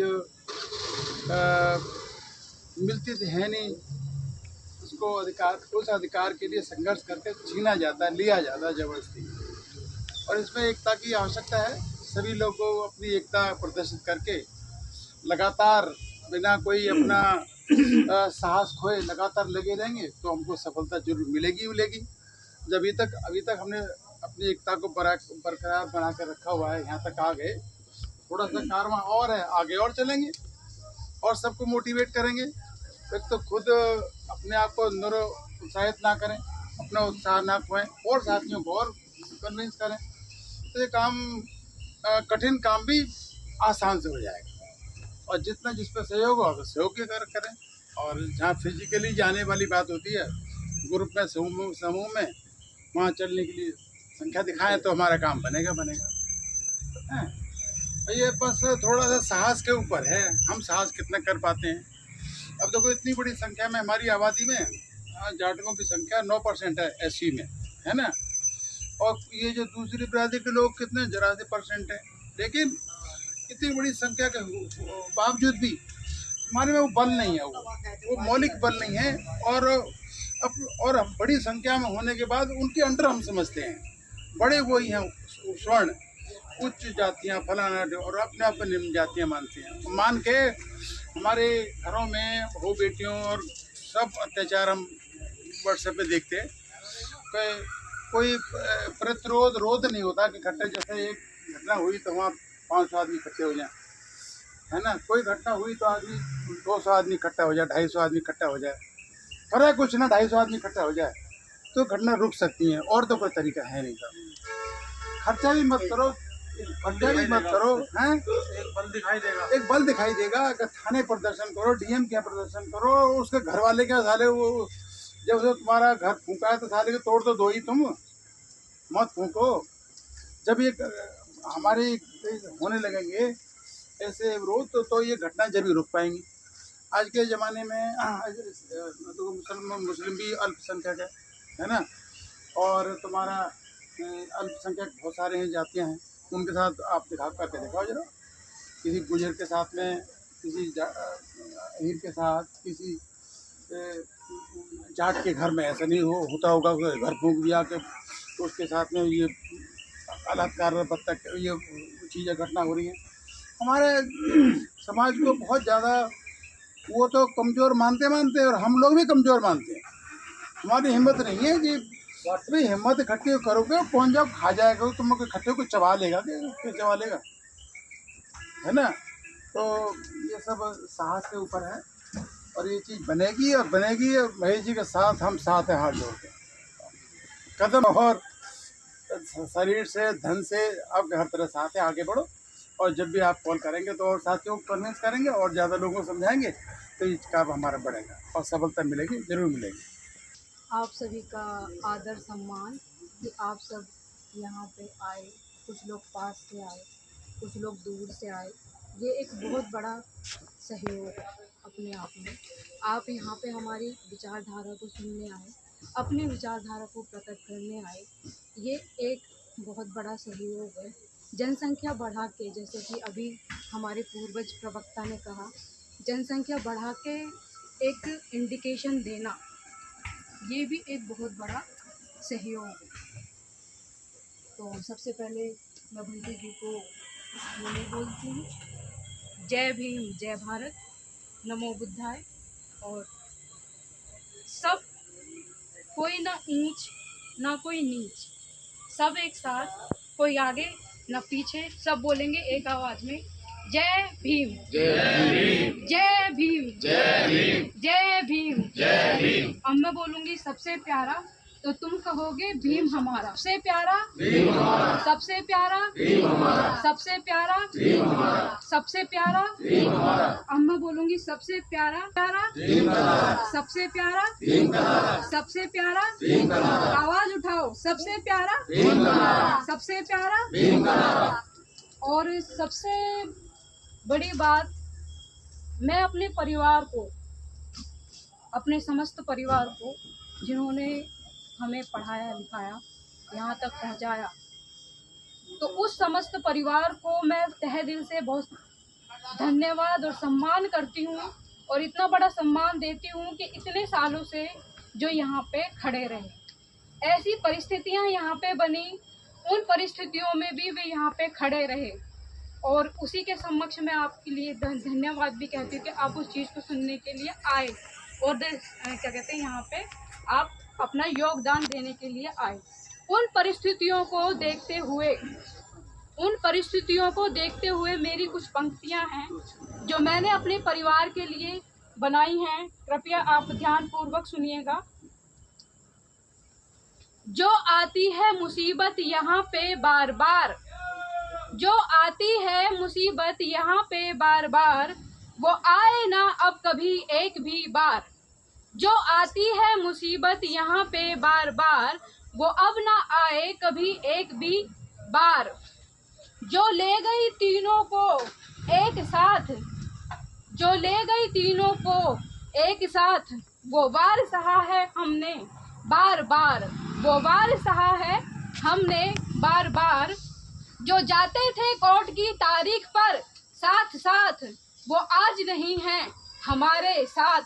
Speaker 6: मिलती तो है नहीं, उसको उस अधिकार के लिए संघर्ष करके छीना जाता है, लिया जाता है जबरदस्ती। और इसमें एकता की आवश्यकता है। सभी लोगों को अपनी एकता प्रदर्शित करके लगातार बिना कोई अपना साहस खोए लगातार लगे रहेंगे तो हमको सफलता जरूर मिलेगी। जब अभी तक हमने अपनी एकता को बरकरार बना कर रखा हुआ है, यहाँ तक आ गए। थोड़ा सा कारवां और है, आगे और चलेंगे और सबको मोटिवेट करेंगे। एक तो खुद अपने आप को उत्साहित ना करें, अपना उत्साह ना खोएं और साथियों को और कन्विंस करें, तो ये काम कठिन काम भी आसान से हो जाएगा। और जितना जिस पर सहयोग हो सहयोग के करें। और जहाँ फिजिकली जाने वाली बात होती है, ग्रुप में समूह में, वहाँ चलने के लिए संख्या दिखाएं तो हमारा काम बनेगा। ये बस थोड़ा सा साहस के ऊपर है, हम साहस कितना कर पाते हैं। अब देखो इतनी बड़ी संख्या में हमारी आबादी में जाटकों की संख्या 9% है SC में, है ना। और ये जो दूसरी बिरादरी के लोग कितने 84% है, लेकिन इतनी बड़ी संख्या के बावजूद भी हमारे में वो बल नहीं है, वो मौलिक बल नहीं है। और हम बड़ी संख्या में होने के बाद उनके अंडर हम समझते हैं, बड़े वही हैं स्वर्ण उच्च जातियाँ फलाना, और अपने आप निम्न जातियाँ मानती हैं। मान के हमारे घरों में बहू बेटियों और सब अत्याचार हम व्हाट्सएप पे देखते हैं। कोई रोध नहीं होता कि इकट्ठे, जैसे एक घटना हुई तो वहाँ 500 आदमी इकट्ठे हो जाए, है ना। कोई घटना हुई तो आदमी 200 आदमी इकट्ठा हो जाए, 250 आदमी इकट्ठा हो जाए, फर्क कुछ ना, 250 आदमी इकट्ठा हो जाए तो घटना रुक सकती है, और तो कोई तरीका है नहीं था। खर्चा भी मत करो, खर्चा भी मत करो, हैं। एक बल दिखाई देगा। अगर थाने प्रदर्शन करो, डीएम के प्रदर्शन करो, उसके घर वाले क्या साले, वो जब उसे तुम्हारा घर फूंका है तो साले को तोड़ तो दो ही, तुम मत फूंको। जब ये हमारे होने लगेंगे ऐसे विरोध तो ये घटना जरूर रुक पाएंगी। आज के ज़माने में तो मुस्लिम भी अल्पसंख्यक है ना, और तुम्हारा अल्पसंख्यक बहुत सारे हैं, जातियाँ हैं, उनके साथ आप दिखा करके दिखाओ जरा। किसी गुजर के साथ में, किसी अहीर के साथ, किसी जाट के घर में ऐसा नहीं होता होगा कि घर फूंक दिया कि तो उसके साथ में ये बलात्कार बत्तख ये चीज़ें घटना हो रही हैं। हमारे समाज को बहुत ज़्यादा वो तो कमज़ोर मानते और हम लोग भी कमज़ोर मानते हैं। हमारी हिम्मत नहीं है कि भाई हिम्मत इकट्ठी करोगे, कौन जब खा जाएगा, तुम इकट्ठे को चबा लेगा, कि चबा लेगा, है ना। तो ये सब साहस के ऊपर है, और ये चीज़ बनेगी और बनेगी। महेश जी के साथ हम साथ हैं, हाथ जोड़ के कदम और शरीर से, धन से, आपके हर तरह साथ है, आगे बढ़ो। और जब भी आप कॉल करेंगे तो और साथियों को कन्विंस करेंगे और ज़्यादा लोगों को समझाएंगे तो ये काम हमारा बढ़ेगा और सफलता मिलेगी, ज़रूर मिलेगी।
Speaker 7: आप सभी का आदर सम्मान कि आप सब यहाँ पे आए, कुछ लोग पास से आए, कुछ लोग दूर से आए, ये एक बहुत बड़ा सहयोग है अपने आप में। आप यहाँ पे हमारी विचारधारा को सुनने आए, अपने विचारधारा को प्रकट करने आए, ये एक बहुत बड़ा सहयोग है। जनसंख्या बढ़ा के, जैसे कि अभी हमारे पूर्वज प्रवक्ता ने कहा, जनसंख्या बढ़ा के एक इंडिकेशन देना, ये भी एक बहुत बड़ा सहयोग है। तो सबसे पहले मैं बंटी जी को मैं बोलती हूँ, जय भीम, जय भारत, नमो बुद्धाय। और सब, कोई ना ऊंच ना कोई नीच, सब एक साथ, कोई आगे ना पीछे, सब बोलेंगे एक आवाज में, जय भीम, जय भीम, जय भीम, जय भीम, जय भीम, जय भीम। अब मैं बोलूंगी सबसे प्यारा, तो तुम कहोगे भीम हमारा, सबसे प्यारा भीम हमारा, सबसे प्यारा भीम हमारा, सबसे प्यारा भीम हमारा, सबसे प्यारा भीम हमारा। अब मैं बोलूंगी सबसे प्यारा प्यारा भीम हमारा, सबसे प्यारा भीम हमारा, सबसे प्यारा भीम हमारा। आवाज उठाओ, सबसे प्यारा भीम हमारा, सबसे प्यारा भीम हमारा। और सबसे बड़ी बात, मैं अपने परिवार को, अपने समस्त परिवार को, जिन्होंने हमें पढ़ाया लिखाया, यहाँ तक पहुँचाया, तो उस समस्त परिवार को मैं तहे दिल से बहुत धन्यवाद और सम्मान करती हूँ, और इतना बड़ा सम्मान देती हूँ कि इतने सालों से जो यहाँ पे खड़े रहे। ऐसी परिस्थितियाँ यहाँ पे बनी, उन परिस्थितियों में भी वे यहाँ पे खड़े रहे, और उसी के समक्ष मैं आपके लिए धन्यवाद भी कहती हूँ कि आप उस चीज़ को सुनने के लिए आए, और क्या कहते हैं, यहाँ पे आप अपना योगदान देने के लिए आए। उन परिस्थितियों को देखते हुए मेरी कुछ पंक्तियाँ हैं जो मैंने अपने परिवार के लिए बनाई हैं, कृपया आप ध्यानपूर्वक सुनिएगा। जो आती है मुसीबत यहाँ पे बार बार, जो आती है मुसीबत यहाँ पे बार बार, वो आए ना अब कभी एक भी बार। जो आती है मुसीबत यहाँ पे बार बार, वो अब ना आए कभी एक भी बार। जो ले गई तीनों को एक साथ, जो ले गई तीनों को एक साथ, वो वार सहा है हमने बार बार, वो वार सहा है हमने बार बार। जो जाते थे कोर्ट की तारीख पर साथ साथ, वो आज नहीं है हमारे साथ।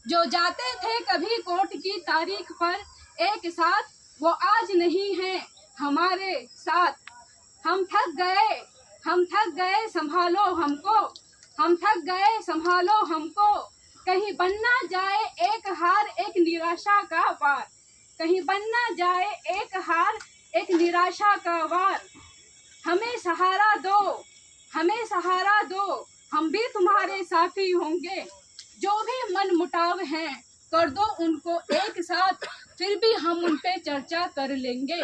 Speaker 7: जो जाते थे कभी कोर्ट की तारीख पर एक साथ, वो आज नहीं है हमारे साथ। हम थक गए संभालो हमको, हम थक गए संभालो हमको। कहीं बन ना जाए एक हार, एक निराशा का वार, कहीं बन ना जाए एक हार, एक निराशा का वार। हमें सहारा दो, हमें सहारा दो, हम भी तुम्हारे साथी होंगे। जो भी मन मुटाव हैं कर दो उनको एक साथ, फिर भी हम उन पे चर्चा कर लेंगे।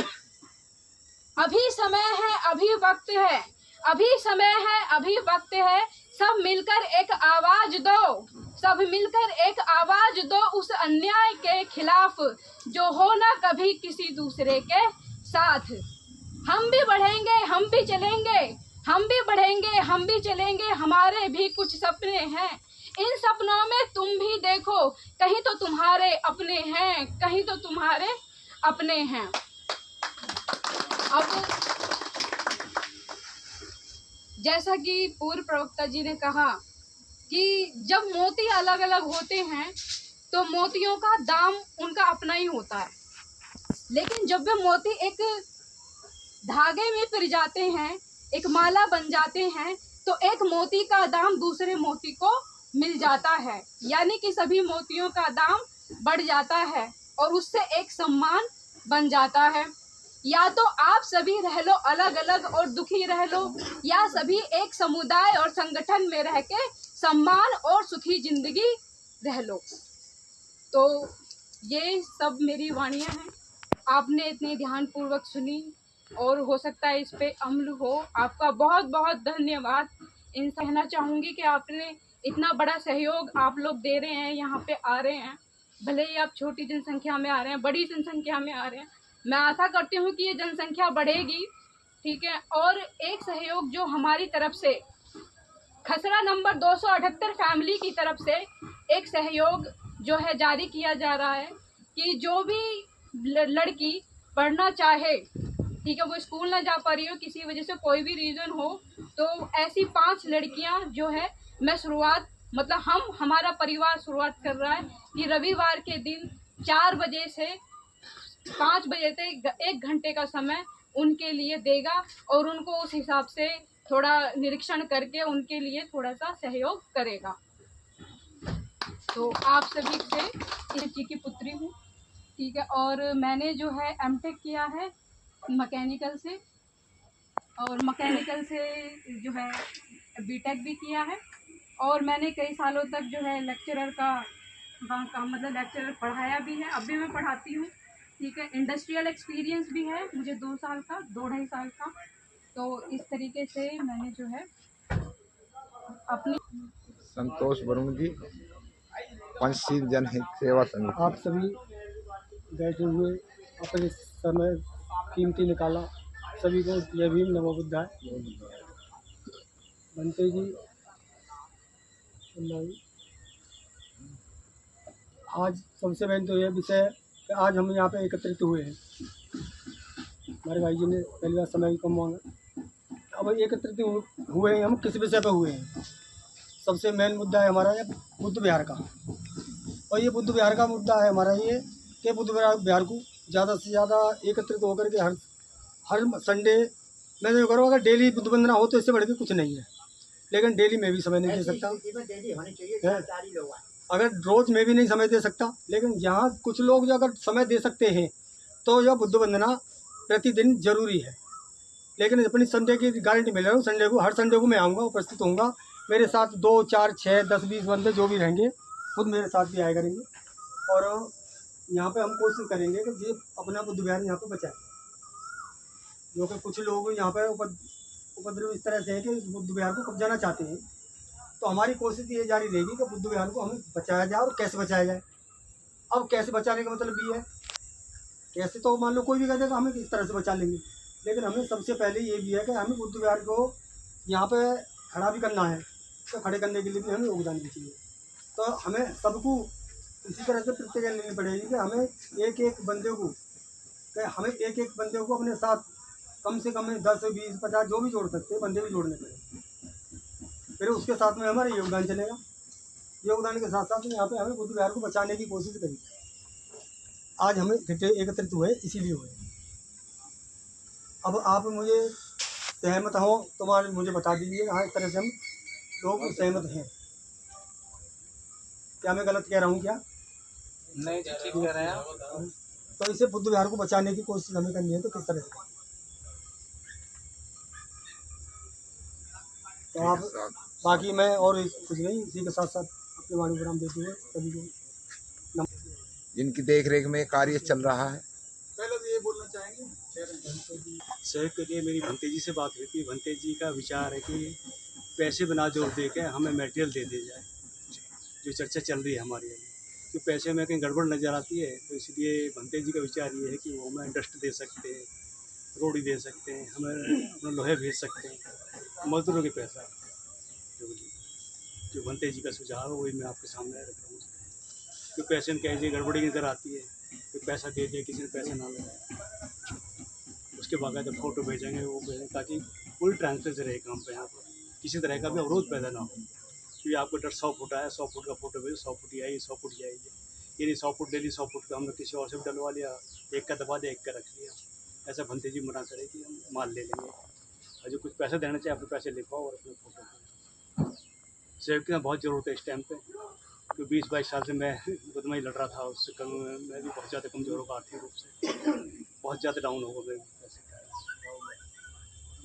Speaker 7: अभी समय है, अभी वक्त है, अभी समय है, अभी वक्त है, सब मिलकर एक आवाज दो, सब मिलकर एक आवाज दो उस अन्याय के खिलाफ जो हो ना कभी किसी दूसरे के साथ। हम भी बढ़ेंगे, हम भी चलेंगे, हम भी बढ़ेंगे, हम भी चलेंगे, हमारे भी कुछ सपने हैं। इन सपनों में तुम भी देखो, कहीं तो तुम्हारे अपने हैं, कहीं तो तुम्हारे अपने हैं। अब जैसा कि पूर्व प्रवक्ता जी ने कहा कि जब मोती अलग अलग होते हैं तो मोतियों का दाम उनका अपना ही होता है, लेकिन जब वे मोती एक धागे में पिर जाते हैं, एक माला बन जाते हैं, तो एक मोती का दाम दूसरे मोती को मिल जाता है, यानी कि सभी मोतियों का दाम बढ़ जाता है और उससे एक सम्मान बन जाता है। या तो आप सभी रह लो अलग अलग और दुखी रह लो, या सभी एक समुदाय और संगठन में रह के सम्मान और सुखी जिंदगी रह लो। तो ये सब मेरी वाणियाँ हैं, आपने इतने ध्यान पूर्वक सुनी और हो सकता है इस पे अमल हो। आपका बहुत बहुत धन्यवाद। इन कहना चाहूँगी कि आपने इतना बड़ा सहयोग आप लोग दे रहे हैं, यहाँ पे आ रहे हैं, भले ही आप छोटी जनसंख्या में आ रहे हैं, बड़ी जनसंख्या में आ रहे हैं। मैं आशा करती हूँ कि ये जनसंख्या बढ़ेगी, ठीक है। और एक सहयोग जो हमारी तरफ से खसरा नंबर 278 फैमिली की तरफ से एक सहयोग जो है जारी किया जा रहा है कि जो भी लड़की पढ़ना चाहे, ठीक है, वो स्कूल ना जा पा रही हो, किसी वजह से कोई भी रीज़न हो, तो ऐसी 5 लड़कियां जो है मैं शुरुआत मतलब हमारा परिवार शुरुआत कर रहा है कि रविवार के दिन 4 बजे से 5 बजे तक 1 घंटे का समय उनके लिए देगा और उनको उस हिसाब से थोड़ा निरीक्षण करके उनके लिए थोड़ा सा सहयोग करेगा। तो आप सभी से इस जी की पुत्री हूँ, ठीक है। और मैंने जो है एमटेक किया है मैकेनिकल से, और मैकेनिकल से जो है बीटेक भी किया है, और मैंने कई सालों तक जो है लेक्चरर का काम मतलब लेक्चरर पढ़ाया भी है, अब भी मैं पढ़ाती हूँ, ठीक है। इंडस्ट्रियल एक्सपीरियंस भी है मुझे 2 साल का, 2-2.5 साल का। तो इस तरीके से मैंने जो है अपनी
Speaker 2: संतोष वरुण जी, पंचशील जनहित सेवा समिति।
Speaker 3: आप सभी बैठे हुए अपने समय कीमती निकाला, सभी को जय भीम नमो बुद्धाय। बनते जी आज सबसे पहले तो यह विषय कि आज हम यहाँ पे एकत्रित हुए हैं। हमारे भाई जी ने पहली बार समय भी कम मांगा, अब एकत्रित हुए हैं हम किस विषय पे हुए हैं। सबसे मेन मुद्दा है हमारा ये बुद्ध विहार का, और ये बुद्ध विहार का मुद्दा है हमारा ये कि बुद्ध विहार को ज़्यादा से ज़्यादा एकत्रित होकर के हर संडे मैं जो करूँ, अगर डेली बुद्ध वंदना हो तो इससे बढ़ के कुछ नहीं है, लेकिन डेली में भी समय नहीं दे सकता, अगर रोज़ में भी नहीं समय दे सकता, लेकिन यहाँ कुछ लोग जो अगर समय दे सकते हैं तो यह बुद्ध वंदना प्रतिदिन जरूरी है। लेकिन अपनी संडे की गारंटी मिल रहा हूँ, संडे को हर संडे को मैं आऊँगा, उपस्थित होऊंगा। मेरे साथ 2, 4, 6, 10, 20 बंदे जो भी रहेंगे खुद मेरे साथ भी आया करेंगे, और यहाँ पे हम कोशिश करेंगे कि ये अपना बुद्ध विहार यहाँ पे बचाए। जो कि कुछ लोग यहाँ पे उपद्रव इस तरह से है कि बुद्ध विहार को कब्जाना चाहते हैं, तो हमारी कोशिश ये जारी रहेगी कि बुद्ध विहार को हमें बचाया जाए। और कैसे बचाया जाए, अब कैसे बचाने का मतलब ये है, कैसे तो मान लो कोई भी कह देगा हमें इस तरह से बचा लेंगे, लेकिन हमें सबसे पहले ये भी है कि हमें बुद्ध विहार को यहाँ पे खड़ा भी करना है, तो खड़े करने के लिए भी हमें योगदान भी चाहिए। तो हमें सबको इसी तरह से प्रतिज्ञा लेनी पड़ेगी कि हमें एक एक बंदे को अपने साथ कम से कम 10, 20, 50 जो भी जोड़ सकते हैं बंदे भी जोड़ने पड़ेंगे, फिर उसके साथ में हमारा योगदान चलेगा। योगदान के साथ साथ यहाँ पे हमें बुद्ध विहार को बचाने की कोशिश करेंगे। आज हमें एकत्रित हुए इसीलिए हुए। अब आप मुझे सहमत हो तो मुझे बता दीजिए, हाँ इस तरह से हम लोग सहमत हैं। क्या मैं गलत कह रहा हूँ क्या?
Speaker 8: नहीं, ठीक कह रहे हैं।
Speaker 3: तो इसे बुद्ध विहार को बचाने की कोशिश हमें करनी है, तो किस तरह से? तो आप बाकी मैं और कुछ नहीं, इसी के साथ साथ अपने वाणी विराम देते हुए सभी को
Speaker 2: जिनकी देख रेख में कार्य चल रहा है।
Speaker 6: पहले तो ये बोलना चाहेंगे
Speaker 8: सहयोग के लिए मेरी भंते जी से बात हुई थी। भंते जी का विचार है कि पैसे बिना जोर दे के हमें मटेरियल दे दी जाए, जो चर्चा चल रही है हमारी अभी, कि पैसे में कहीं गड़बड़ नज़र आती है। तो इसलिए भंते जी का विचार ये है कि वो हमें इंडस्ट्री दे सकते हैं, रोड़ी दे सकते हैं, हमें अपना लोहे भेज सकते हैं, मजदूरों के पैसा। जो भंते जी का सुझाव है वही मैं आपके सामने रख रहा हूँ। कि पैसे में कहीं गड़बड़ी नज़र आती है तो पैसा दे दे, किसी ने पैसा ना लगाए, उसके बाकायदा फ़ोटो भेजेंगे, वो भेजेंगे, ताकि पूरी ट्रांसपेरेंसी रहे काम पे। यहाँ पर किसी तरह का भी अवरोध पैदा ना हो कि आपको डर 100 फुट आया, 100 फुट का फ़ोटो भेजो, 100 फुट ही आई, 100 फुट ही आएगी। ये नहीं 100 फुट ले ली, 100 फुट का हमने किसी और से भी डलवा लिया, एक का दबा दिया, एक का रख लिया। ऐसा भंते जी मना करे कि हम माल ले लेंगे, और जो कुछ पैसा देना चाहिए अपने पैसे लिखवाओ और अपने फ़ोटो। सेफ्टी की बहुत ज़रूरत है इस टाइम पर, तो 20-22 साल से मैं बदमाशी लड़ रहा था, उससे कम मैं भी बहुत ज़्यादा कमज़ोर होगा, आर्थिक रूप से बहुत ज़्यादा डाउन होगा मैं पैसे का।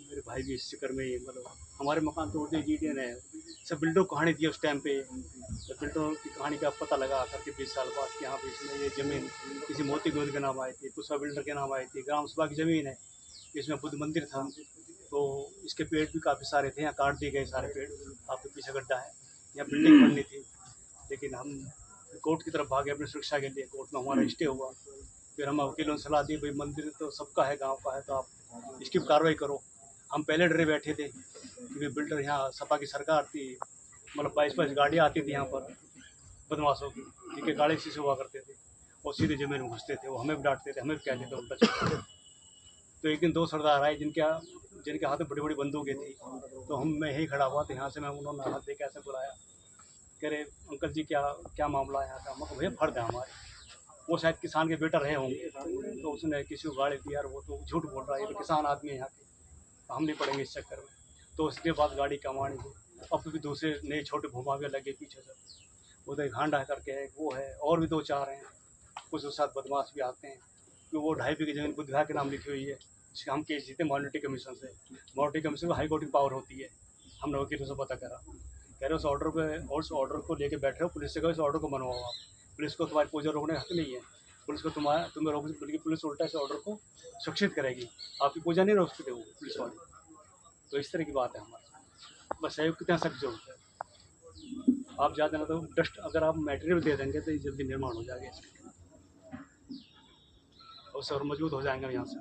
Speaker 8: मेरे भाई भी इस चक्कर में, मतलब हमारे मकान तोड़ दिए जीडीएन है, सब बिल्डर को कहानी दी उस टाइम पे। तो बिल्डरों की कहानी का पता लगा करके 20 साल बाद कि यहाँ पे इसमें ये ज़मीन किसी मोती गोद के नाम आई थी, पुष्पा बिल्डर के नाम आई थी, ग्राम सभा की ज़मीन है, इसमें बुद्ध मंदिर था। तो इसके पेड़ भी काफ़ी सारे थे, यहाँ काट दिए गए सारे पेड़, आपके पीछे गड्ढा है, यहाँ बिल्डिंग बननी थी, लेकिन हम कोर्ट की तरफ भागे अपनी सुरक्षा के लिए। कोर्ट में हमारा स्टे हुआ, फिर हम वकीलों से सलाह दी, भाई मंदिर तो सबका है, गांव का है, तो आप इसकी कार्रवाई करो। हम पहले डरे बैठे थे कि बिल्डर, यहाँ सपा की सरकार थी, मतलब 22-22 गाड़ियाँ आती थी यहाँ पर बदमाशों की, जिनके गाड़ी से हुआ करते थे, और सीधे ज़मीन में घुसते थे, वो हमें भी डांटते थे, हमें भी कहते थे उल्टा चलते। तो एक दिन 2 सरदार आए जिनके हाथ में बड़ी बड़ी बंदूकें थी, तो मैं यहीं खड़ा हुआ, तो यहाँ से मैं उन्होंने हाथ दे के ऐसे बुलाया, कह रहे अंकल जी क्या मामला है यहाँ का? हम भैया फर्द है हमारे, वो शायद किसान के बेटा रहे होंगे, तो उसने किसी को गाड़ी दी, यार वो तो झूठ बोल रहा है, ये तो किसान आदमी है यहाँ के, हम नहीं पड़ेंगे इस चक्कर में। तो उसके बाद गाड़ी कमानी थी, अब भी दूसरे नए छोटे भूमावे लगे पीछे से, उधर घांडा करके है, वो है, और भी 2-4 हैं, कुछ उसके साथ बदमाश भी आते हैं। कि वो 2.5 बीघे ज़मीन बुद्ध विहार के नाम लिखी हुई है, जिसके हम केस जीते मॉनिटरी कमीशन से। मॉनिटरी कमीशन को हाई कोर्ट की पावर होती है, हमने वकीलों से पता करा, कह रहे उस ऑर्डर को लेके बैठ रहे हो, पुलिस से कहो इस ऑर्डर को मनवाओ आप, पुलिस को तुम्हारी पूजा रोकने का हक नहीं है, पुलिस को तुम्हें रोक, बल्कि पुलिस उल्टा इस ऑर्डर को सुरक्षित करेगी, आपकी पूजा नहीं रोक सकते वो पुलिस वाले। तो इस तरह की बात है हमारे, बस सहयोग कितना सख्त जरूरत है। आप ज़्यादा ना तो डस्ट, अगर आप मटेरियल दे देंगे तो ये जल्दी निर्माण हो जाएगा इसका, उससे और मजबूत हो जाएंगे यहाँ से।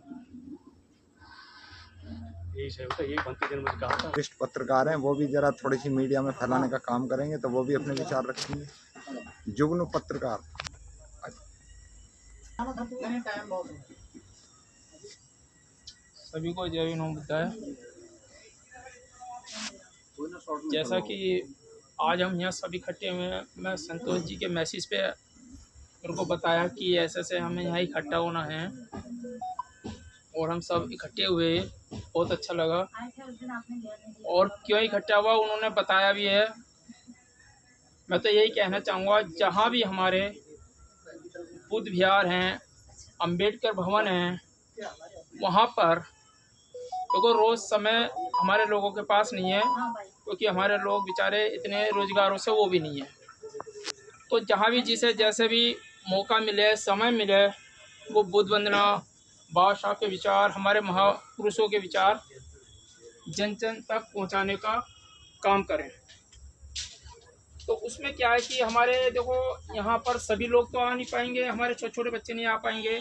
Speaker 8: यही सहयोग था, यही भंते जी ने मुझे कहा था।
Speaker 2: वरिष्ठ पत्रकार हैं, वो भी जरा थोड़ी सी मीडिया में फैलाने का काम करेंगे, तो वो भी अपने विचार रखेंगे। जुगनू पत्रकार।
Speaker 9: सभी को जय हिंद बताया। जैसा कि आज हम यहाँ सब इकट्ठे हुए हैं, मैं संतोष जी के मैसेज पे मेरे को बताया कि ऐसे हमें यहाँ इकट्ठा होना है, और हम सब इकट्ठे हुए, बहुत अच्छा लगा। और क्यों इकट्ठा हुआ उन्होंने बताया भी है। मैं तो यही कहना चाहूँगा, जहाँ भी हमारे बुद्ध विहार हैं, अंबेडकर भवन हैं, वहाँ पर देखो रोज़ समय हमारे लोगों के पास नहीं है, क्योंकि हमारे लोग बेचारे इतने रोज़गारों से वो भी नहीं है। तो जहाँ भी जिसे जैसे भी मौका मिले, समय मिले, वो बुद्ध वंदना, बादशाह के विचार, हमारे महापुरुषों के विचार जन जन तक पहुँचाने का काम करें। तो उसमें क्या है कि हमारे देखो यहाँ पर सभी लोग तो आ नहीं पाएंगे, हमारे छोटे छोटे बच्चे नहीं आ पाएंगे।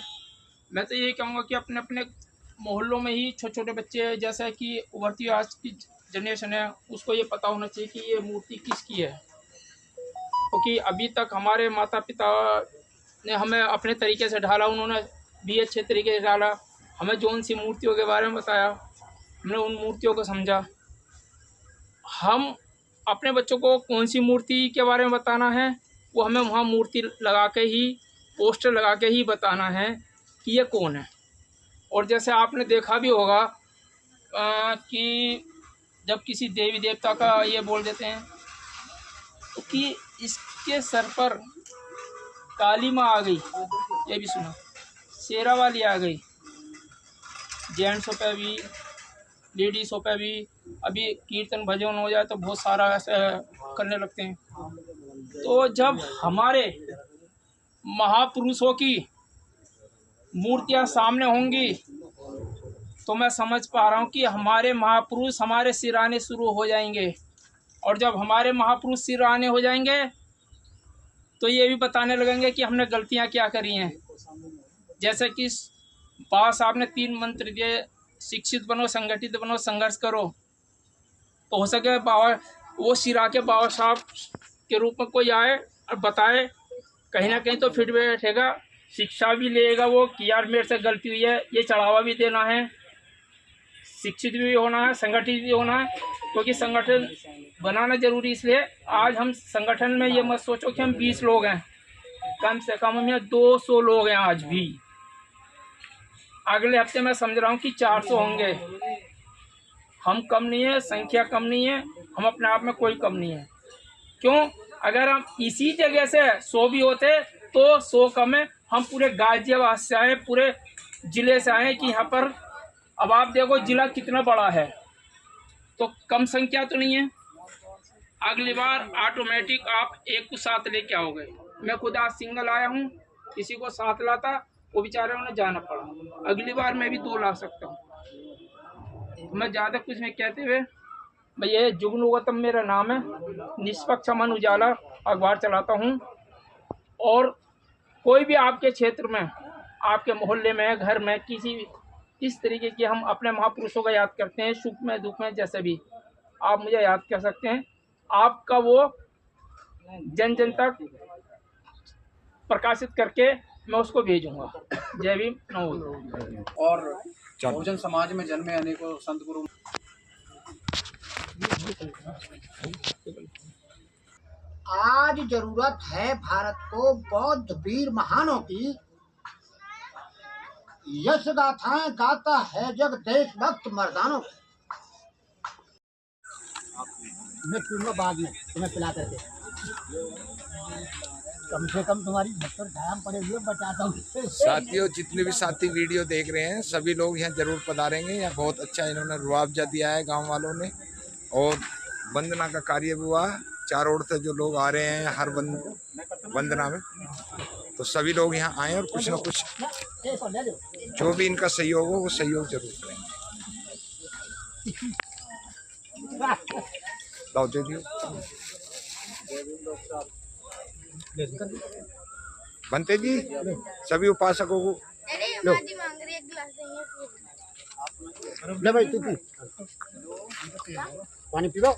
Speaker 9: मैं तो यही कहूँगा कि अपने अपने मोहल्लों में ही छोटे छोटे बच्चे, जैसे कि उभरती आज की जनरेशन है, उसको ये पता होना चाहिए कि ये मूर्ति किसकी है, क्योंकि अभी तक हमारे माता पिता ने हमें अपने तरीके से ढाला, उन्होंने भी अच्छे तरीके से डाला, हमें जो उनसी मूर्तियों के बारे में बताया, हमने उन मूर्तियों को समझा। हम अपने बच्चों को कौन सी मूर्ति के बारे में बताना है, वो हमें वहाँ मूर्ति लगा के ही, पोस्टर लगा के ही बताना है कि ये कौन है। और जैसे आपने देखा भी होगा कि जब किसी देवी देवता का ये बोल देते हैं तो कि इसके सर पर काली माँ आ गई, ये भी सुना। शेरा वाली आ गई, जेंट्सों पे भी, लेडीज़ों पे भी। अभी कीर्तन भजन हो जाए तो बहुत सारा ऐसे करने लगते हैं। तो जब हमारे महापुरुषों की मूर्तियां सामने होंगी तो मैं समझ पा रहा हूँ कि हमारे महापुरुष हमारे सिराने शुरू हो जाएंगे। और जब हमारे महापुरुष सिराने हो जाएंगे तो ये भी बताने लगेंगे कि हमने गलतियाँ क्या करी हैं। जैसे कि बाबा साहब ने 3 मंत्र दिए, शिक्षित बनो, संगठित बनो, संघर्ष करो। तो हो सके बाबा वो सिरा के बाबा साहब के रूप में कोई आए और बताए, कहीं ना कहीं तो फिर बैठेगा, शिक्षा भी लेगा वो कि यार मेरे से गलती हुई है, ये चढ़ावा भी देना है, शिक्षित भी होना है, संगठित भी होना है। क्योंकि संगठन बनाना जरूरी इसलिए, आज हम संगठन में ये मत सोचो कि हम 20 लोग हैं, कम से कम हम यहाँ 200 लोग हैं आज भी। अगले हफ्ते मैं समझ रहा हूँ कि 400 होंगे। हम कम नहीं है, संख्या कम नहीं है, हम अपने आप में कोई कम नहीं है। क्यों? अगर हम इसी जगह से 100 भी होते तो 100 कम है। हम पूरे गाजियाबाद से आए, पूरे ज़िले से आए कि यहाँ पर अब आप देखो ज़िला कितना बड़ा है, तो कम संख्या तो नहीं है। अगली बार ऑटोमेटिक आप एक को साथ लेके आओगे। मैं खुद आज सिंगल आया हूँ, किसी को साथ लाता वो बेचारे उन्हें जाना पड़ा। अगली बार मैं भी 2 ला सकता हूँ। मैं ज़्यादा कुछ नहीं कहते हुए, भैया जुगनू गौतम मेरा नाम है, निष्पक्ष अमन उजाला अखबार चलाता हूँ। और कोई भी आपके क्षेत्र में, आपके मोहल्ले में, घर में, किसी भी इस तरीके की हम अपने महापुरुषों का याद करते हैं, सुख में दुख में जैसे भी आप मुझे याद कर सकते हैं। आपका वो जन जन तक प्रकाशित करके मैं उसको भेजूंगा। जय भीम, नमो।
Speaker 6: और बहुजन समाज में जन्मे अनेकों संत गुरु।
Speaker 5: आज जरूरत है भारत को बौद्ध वीर महानों की। यश गाथाएं गाता है जग देशभक्त मर्दानों की। मैं पीऊंगा बाद में तुम्हें पिला करके, कम से कम तुम्हारी भक्तर ध्यान पड़ेगी, बचाता हूँ।
Speaker 2: साथियों, जितने भी साथी वीडियो देख रहे हैं सभी लोग यहाँ जरूर पधारेंगे। यहाँ बहुत अच्छा इन्होंने रुआवजा दिया है गांव वालों ने, और वंदना का कार्य भी हुआ। चारों ओर से जो लोग आ रहे हैं हर वंदना में, तो सभी लोग यहाँ आए और कुछ ना कुछ जो भी इनका सहयोग हो वो सहयोग जरूर करेंगे। लाओ दे दियो। बनते जी सभी उपासकों को लो।
Speaker 5: ले भाई तू पी, पानी पी लो।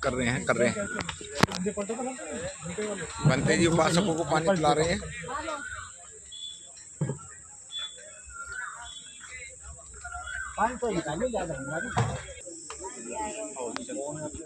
Speaker 2: कर रहे हैं बनते जी उपासकों को पानी पिला रहे हैं।
Speaker 5: पानी तो निकालिए, ज़्यादा